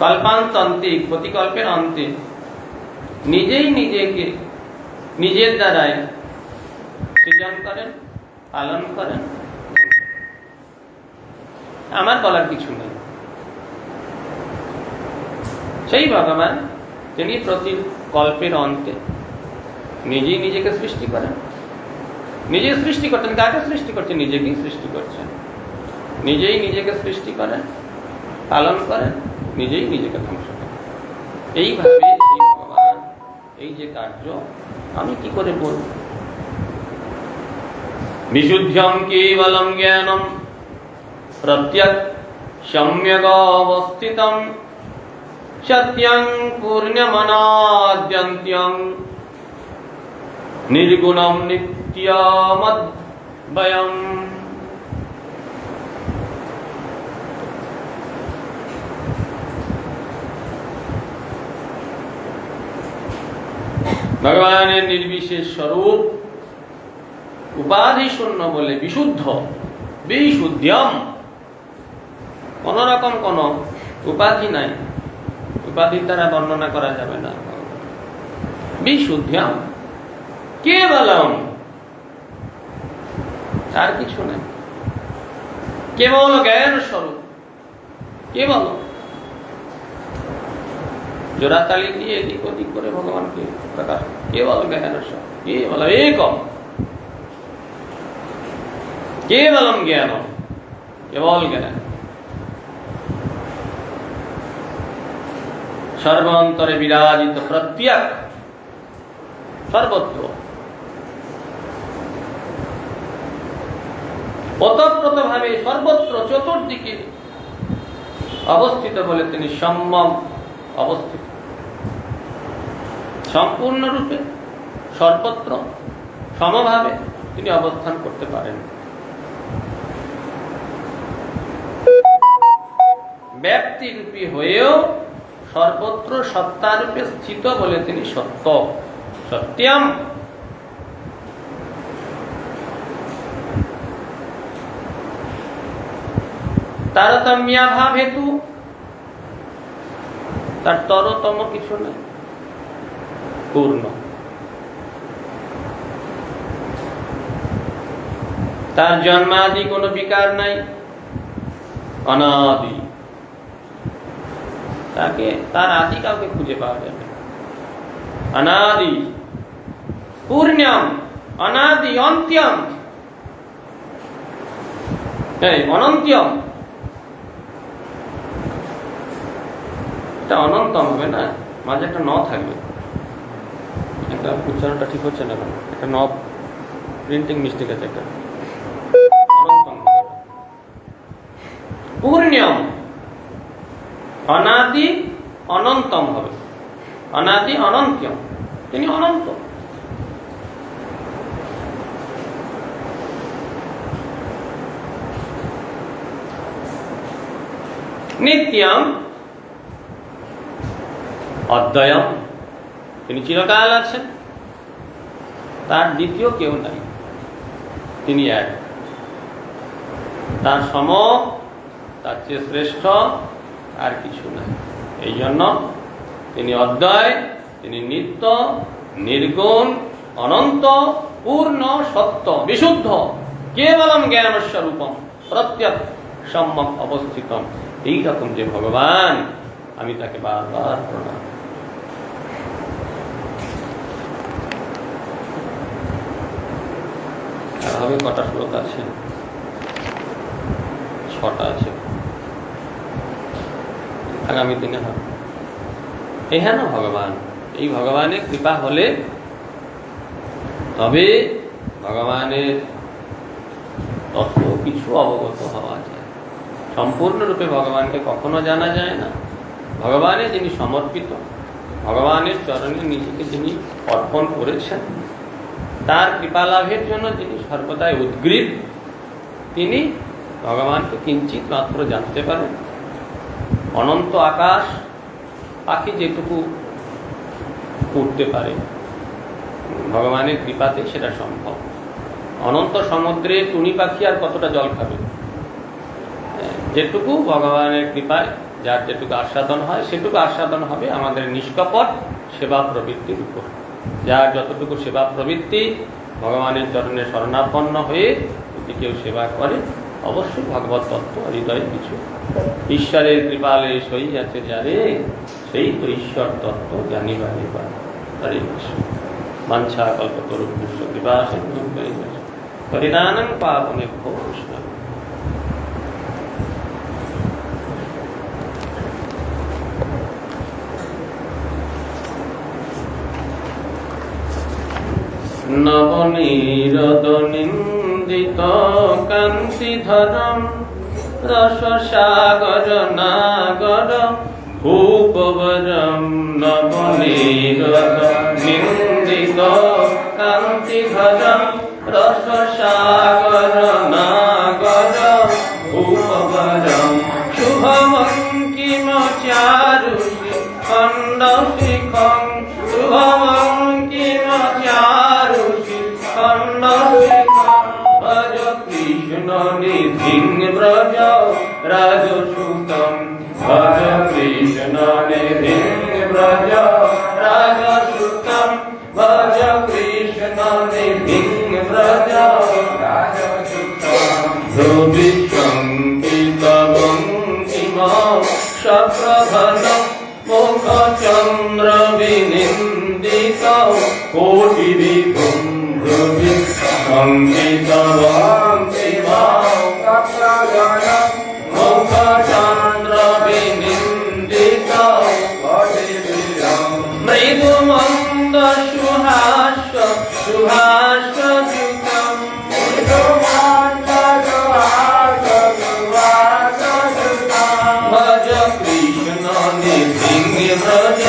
[SPEAKER 1] কল্পান্তন্তিক প্রতিকল্পের অন্তে নিজেই নিজেকে নিজের দ্বারাই সৃজন করেন, পালন করেন। আমার বলার কিছু নেই। সেই ভগবান তিনি প্রতি কল্পের অন্তে নিজেই নিজেকে সৃষ্টি করেন। নিজে সৃষ্টি করতেন, কাকে সৃষ্টি করছেন? নিজেকেই সৃষ্টি করছেন। নিজেই নিজেকে সৃষ্টি করেন, পালন করেন, নিজেই নিজেকে ধ্বংস করেন। এইভাবে সেই ভগবান এই যে কার্য, আমি কি করে বলব? বিশুদ্ধম কেবলম জ্ঞানম প্রত্যক সম্যক অবস্থিতম সত্যং পূর্ণমনাদ্যন্ত্যং নির্গুণম নিত্যমদ্বয়ম। ভগবানের নির্বিশেষ স্বরূপ উপাধি শূন্য বলে বিশুদ্ধ, বিশুদ্ধম, কোন রকম কোন উপাধি নাই, উপাধির দ্বারা বর্ণনা করা যাবে না। বিশুদ্ধম কেবলম, আর কিছু নেই, কেবল জ্ঞান স্বরূপ। কেবল জোড়াতালি দিয়ে এদিক ওদিক করে ভগবানকে প্রকাশ, কেবল জ্ঞান স্বরূপ, কেবল একম, কেবলম জ্ঞান, কেবল জ্ঞান। সর্বান্তরে বিরাজিত, প্রত্যক, সর্বত্র ওতপ্রোত ভাবে সর্বত্র চতুর্দিকে অবস্থিত বলে তিনি সম্যম অবস্থিত। সম্পূর্ণরূপে সর্বত্র সমভাবে তিনি অবস্থান করতে পারেন। ব্যাপ্তিরূপী হয়েও সর্বত্র সত্তারূপে স্থিত বলে তিনি সত্য, সত্যম। তারতম্যাভাব হেতু তার তরতম কিছু নেই, পূর্ণ। তার জন্মাদি কোনো বিকার নাই, অনাদি। তাকে তার আদি কাউকে খুঁজে পাওয়া যাবে। অনাদি, পূর্ণম, অনাদি, অন্ত্যম, অনন্ত্যম। এটা অনন্তম হবে না, মাঝে একটা ন থাকবে। একটা উচ্চারণটা ঠিক হচ্ছে না, একটা ন প্রিন্টিং মিস্টেক আছে একটা। অনন্তম পূর্ণিয়ম, অনাদি অনন্তম হবে, অনাদি অনন্ত্যম, তিনি অনন্ত। নিত্যম, অদ্বয়ম, তিনি চিরকাল আছেন, তার দ্বিতীয় কেউ নাই, তিনি এক, তার সম, তার চেয়ে শ্রেষ্ঠ আর কিছু নাই। এই জন্য তিনি অদ্বয়, তিনি নিত্য, নির্গুণ, অনন্ত, পূর্ণ, সত্য, বিশুদ্ধ, কেবলম জ্ঞান স্বরূপম, প্রত্যক সম্যক অবস্থিতম। এইরকম যে ভগবান, আমি তাকে বারবার প্রণাম। আর হবে কটা শ্লোক আছে? 6টা আছে, আগামী দিনে হবে। এই হেন ভগবান, এই ভগবানের কৃপা হলে তবে ভগবানের তত্ত্ব কিছু অবগত হওয়া যায়। সম্পূর্ণরূপে ভগবানকে কখনো জানা যায় না। ভগবানের যিনি সমর্পিত, ভগবানের চরণে নিজেকে যিনি অর্পণ করেছেন, তার কৃপা লাভের জন্য যিনি সর্বদাই উদ্গ্রীব, তিনি ভগবানকে কিঞ্চিত মাত্র জানতে পারেন। অনন্ত আকাশ পাখি যেটুকু উঠতে পারে, ভগবানের কৃপাতে সেটা সম্ভব। অনন্ত সমুদ্রে টুনি পাখি আর কতটা জল খাবে? যেটুকু ভগবানের কৃপায় যার যেটুকু আস্বাদন হয়, সেটুকু আস্বাদন হবে আমাদের নিষ্কপট সেবা প্রবৃত্তির উপর। যার যতটুকু সেবা প্রবৃত্তি, ভগবানের চরণে শরণাপন্ন হয়ে যদি কেউ সেবা করে, অবশ্যই ভগবত তত্ত্ব হৃদয়ে কিছু ঈশ্বরের কৃপালে সই আছে যারে, সেই তো ঈশ্বর তত্ত্ব জানিবারে পারে। হরে কৃষ্ণ। বাঞ্ছা কল্পতরুভ্যশ্চ কৃপা সিন্ধুম পরিত্রাণং পাবনেভ্যো বৈষ্ণবেভ্যো। নবনীরদনিন্দিত কান্তিধরম রসসাগর নাগর ভূপবরম। নবনীরদনিন্দিত কান্তিধরম রসসাগর নাগর ভূপবরম। শুভমঙ্কিম চারুষি খণ্ডশিখং, শুভমঙ্কিম চারুষি খণ্ডশিখং। ভজ কৃষ্ণ নিধিং ব্রজ রাজসুতম, ভজ কৃষ্ণ নিধিং ব্রজ রাজসুতম, ভজ কৃষ্ণ নিধিং ব্রজ রাজসুতম। ধ্রুবি সংকিত বঙ্কিম সপ্রভন মুখ চন্দ্র বিনিন্দিত কোটি বিভুম। ধ্রুবি সংকিত বঙ্কিম সপ্রভন মুখ চন্দ্র বিনিন্দিত কোটি বিভুম। মৃদু মন্দ সুহাস্য সুহাস্য যুতম, মৃদু মন্দ সুহাস্য সুহাস্য যুতম। ভজ কৃষ্ণ নিধিং ব্রজ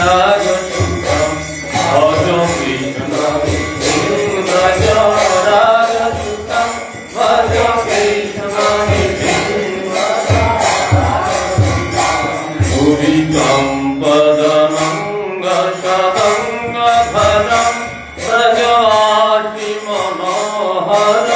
[SPEAKER 1] রাজসুতম, ভজ কৃষ্ণ নিধিং ব্রজ রাজসুতম, ভজ কৃষ্ণ নিধিং ব্রজ রাজসুতম। ভুবি কম্পদনঙ্গ সদঙ্গ ধরম ব্রজবাসী মনোহর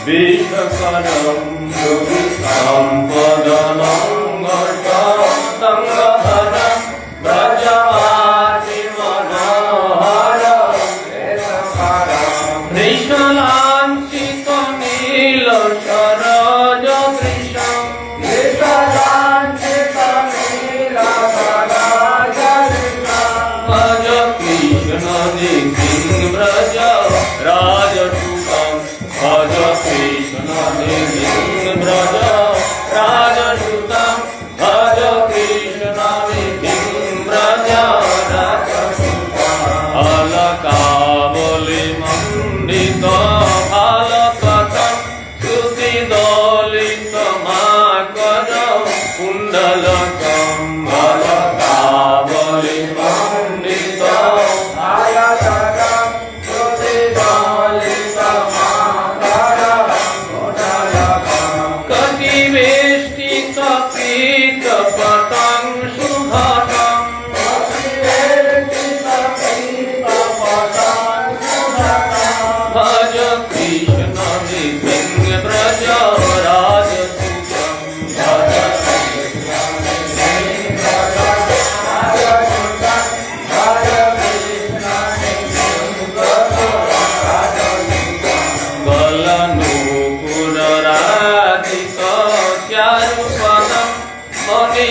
[SPEAKER 1] বিশ্বকরম। ভুবি কম্পদনঙ্গ সদঙ্গ ধরম ব্রজবাসী মনোহর বিশ্বকরম। ত্রিশলাঞ্চিত নীল সরজ দৃশম, ত্রিশলাঞ্চিত নীল সরজ দৃশম। ভজ কৃষ্ণ নিধিং ব্রজ রাজসুতম, ভজ কৃষ্ণ নিধিং ব্রজ রাজসুতম, ভজ কৃষ্ণ নিধিং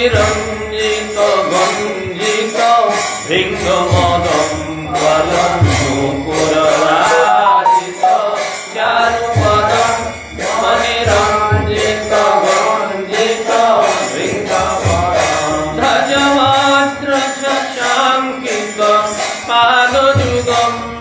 [SPEAKER 1] রঞ্জিত গঞ্জিত ভৃঙ্গ মদম বলম নুপুর রাজিত চারু পদম মনি রঞ্জিত গঞ্জিত ভৃঙ্গ মদম ধ্বজমাত্র শশাঙ্কিত পাদ যুগম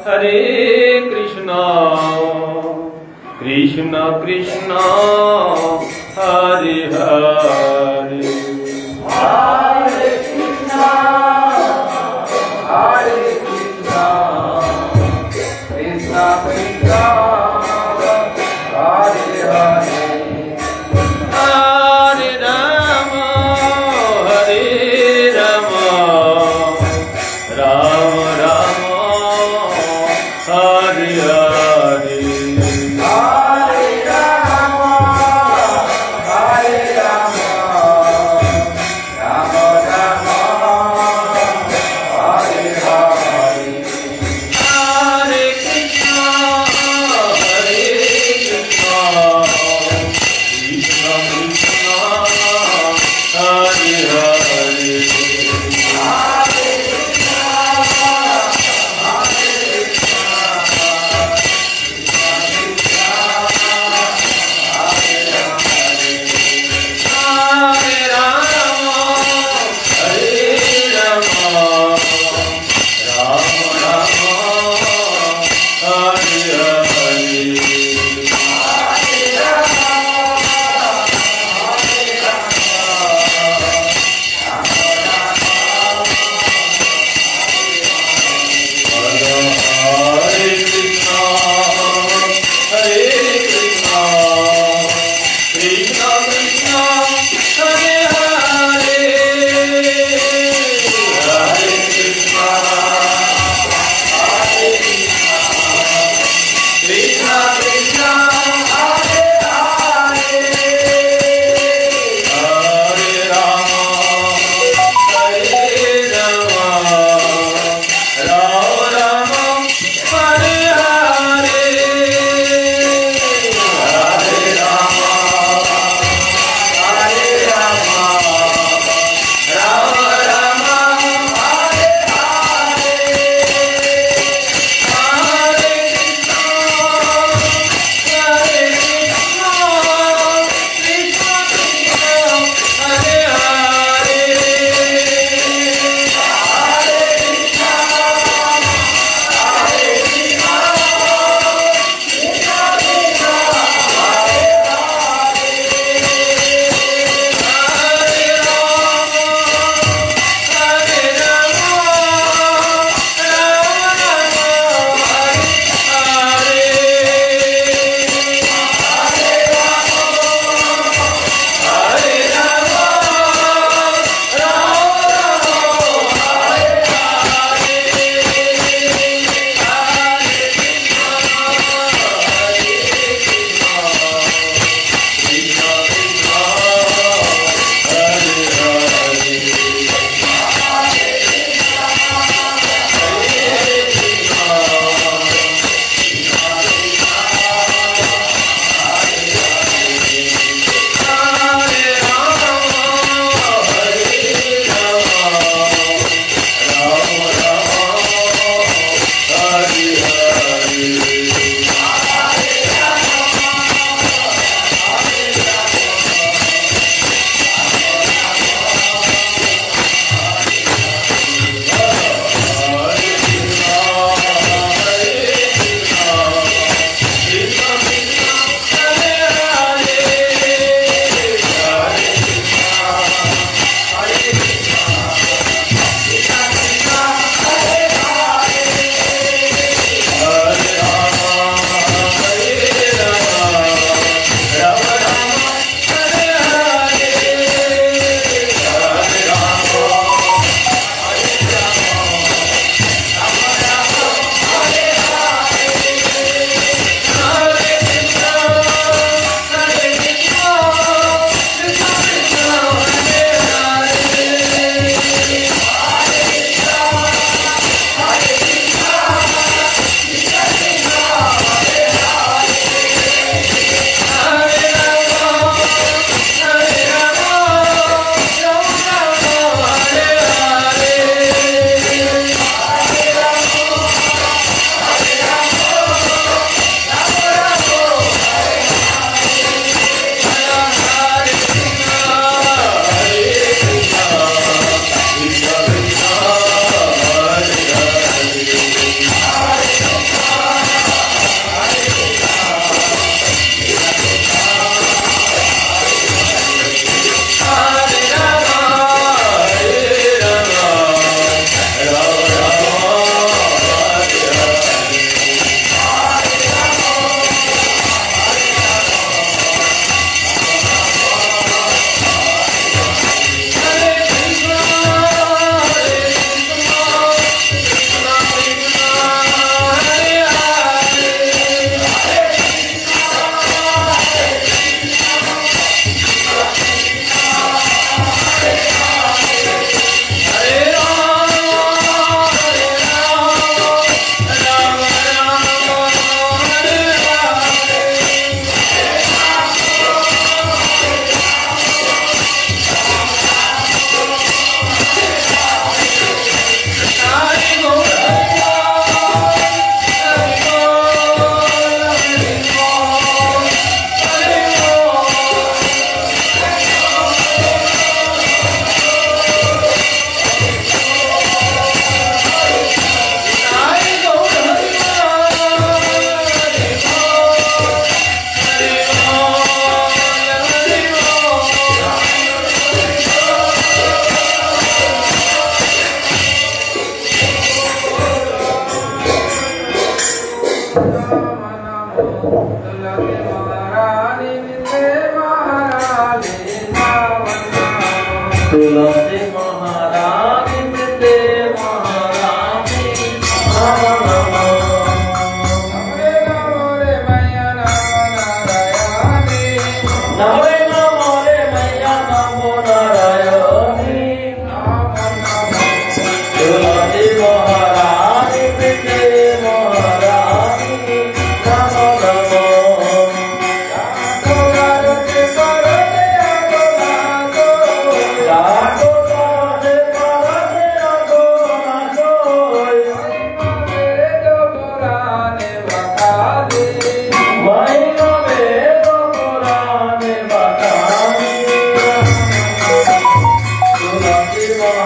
[SPEAKER 2] Hare Krishna
[SPEAKER 1] Krishna Hare Hare
[SPEAKER 2] Hare Krishna, Hare Krishna, Krishna Krishna, Hare Hare.
[SPEAKER 1] Hare Rama, Hare Rama, Rama Rama, Hare Hare.
[SPEAKER 2] Hare Rama,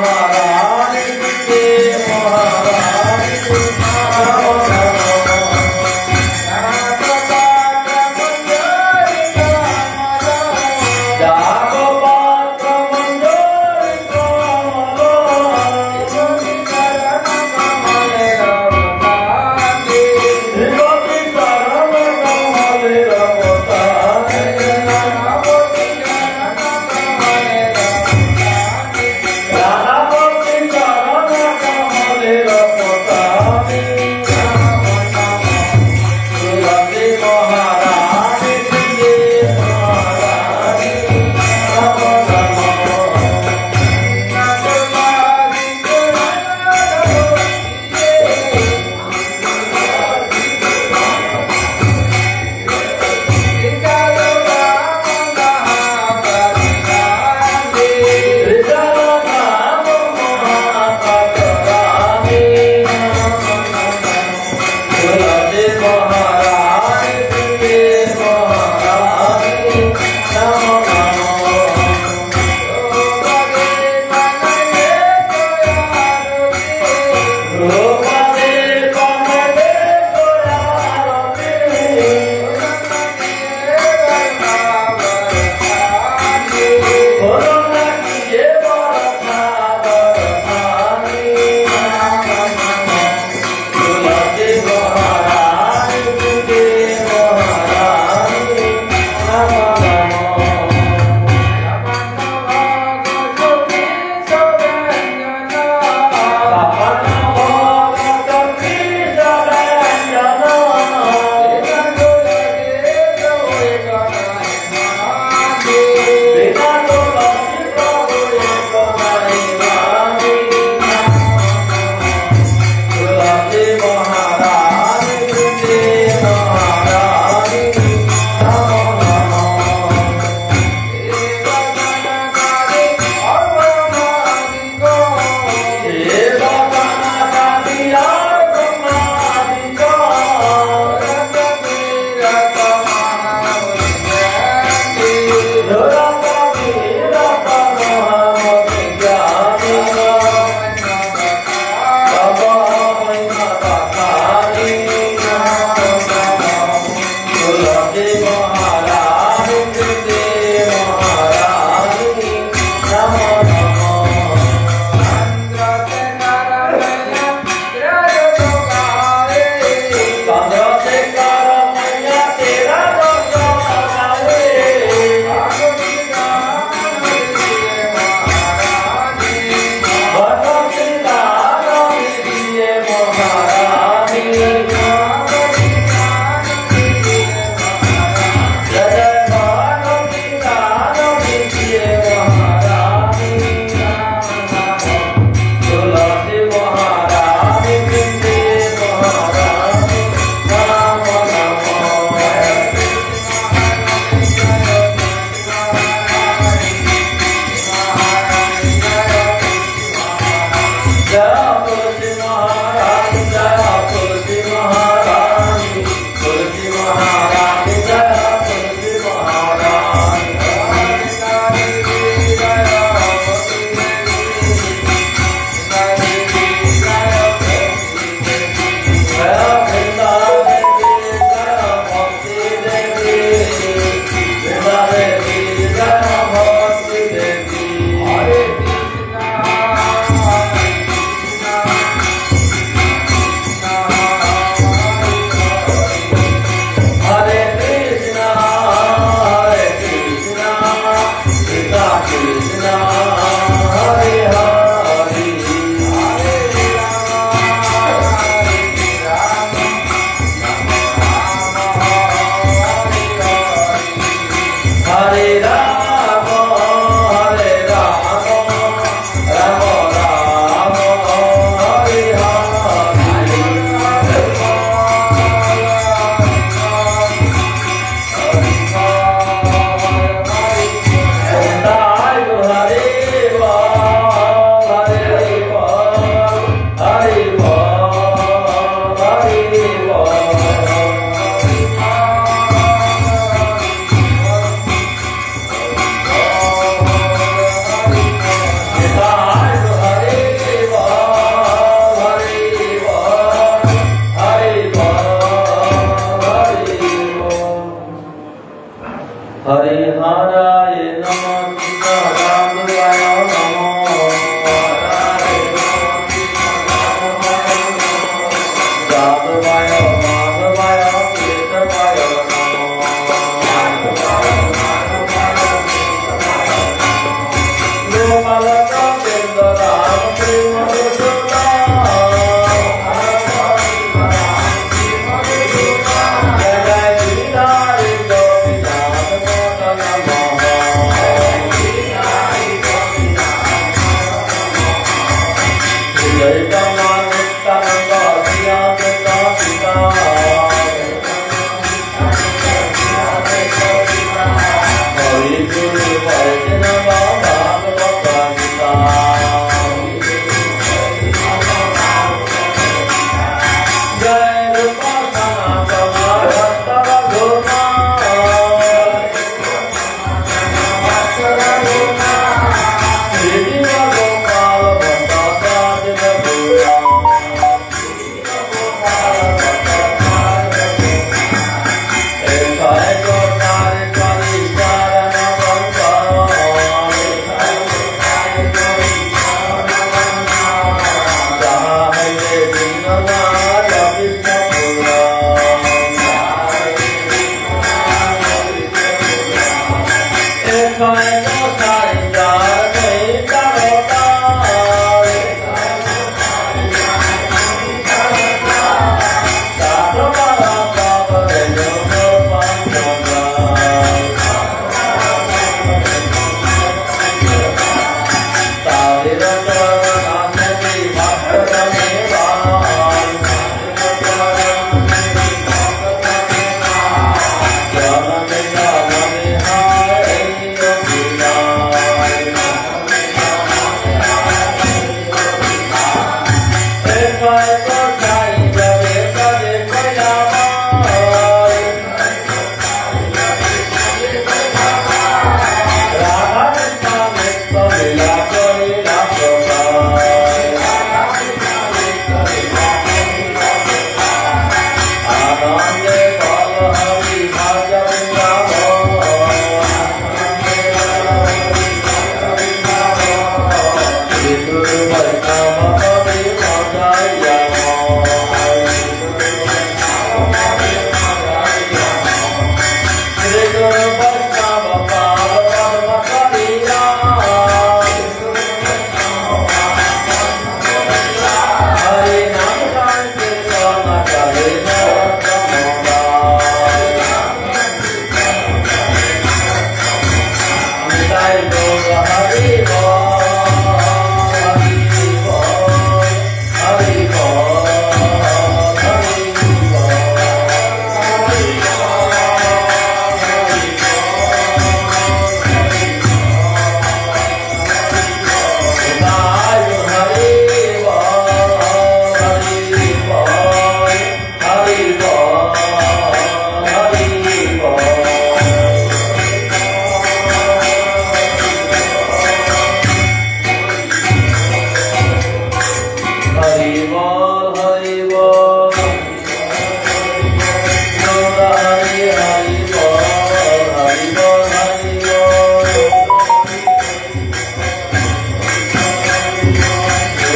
[SPEAKER 2] মহারানী কে মহারানী নমো Hare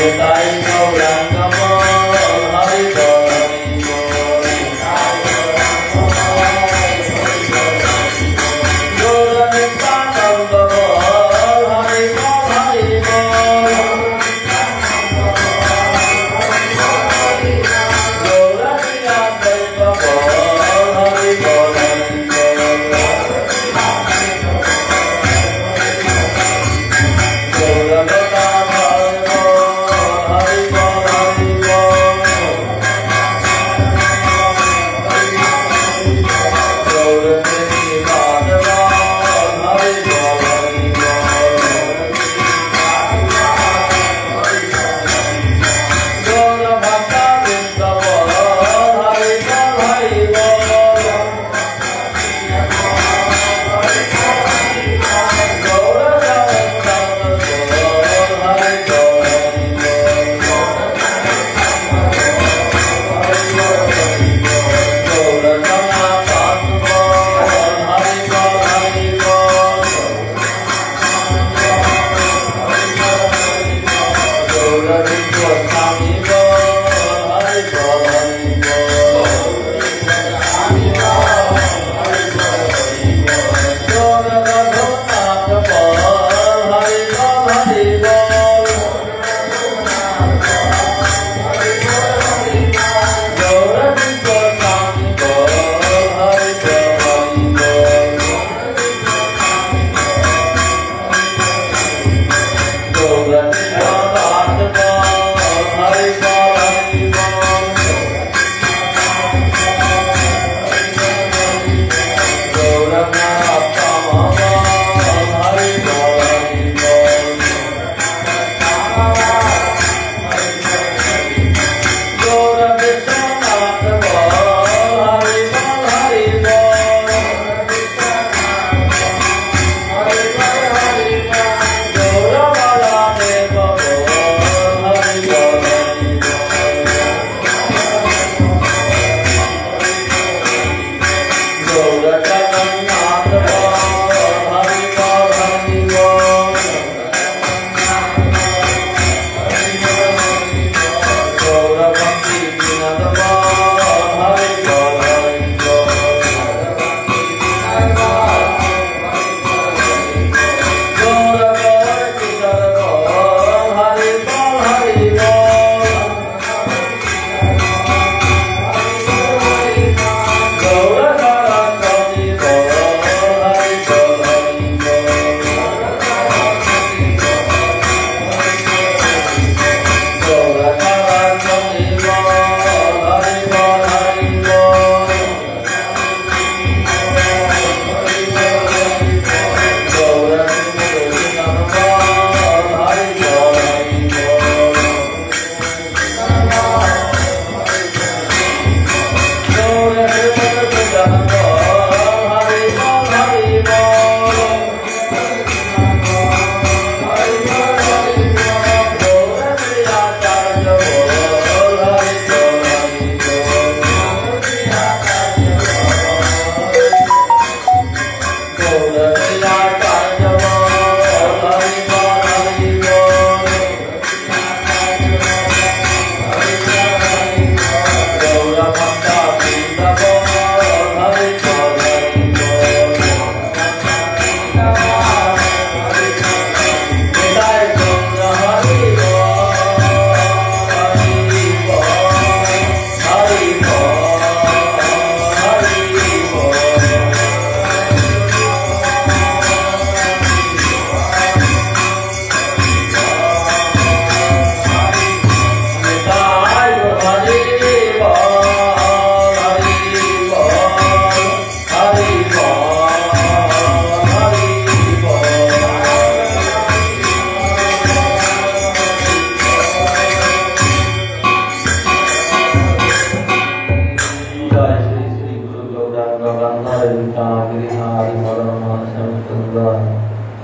[SPEAKER 2] নিতাই গৌরাঙ্গ হরি বল গৌর নিত্যানন্দ হরি বল হরি বল গৌর নিত্যানন্দ হরি বল হরি বল গৌর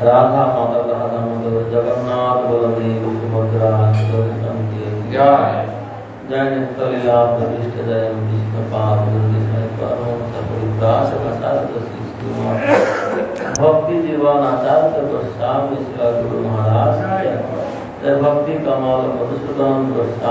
[SPEAKER 2] राधा माधव राधा माधव जगन्नाथ बलदेव सुभद्रा जय जय नित्यलीला प्रतिष्ठ जय विष्णुपाद भक्ति जीवन आचार्य गोस्वामी श्री गुरु महाराज जय भक्ति कमल मधुसूदन गोस्वामी।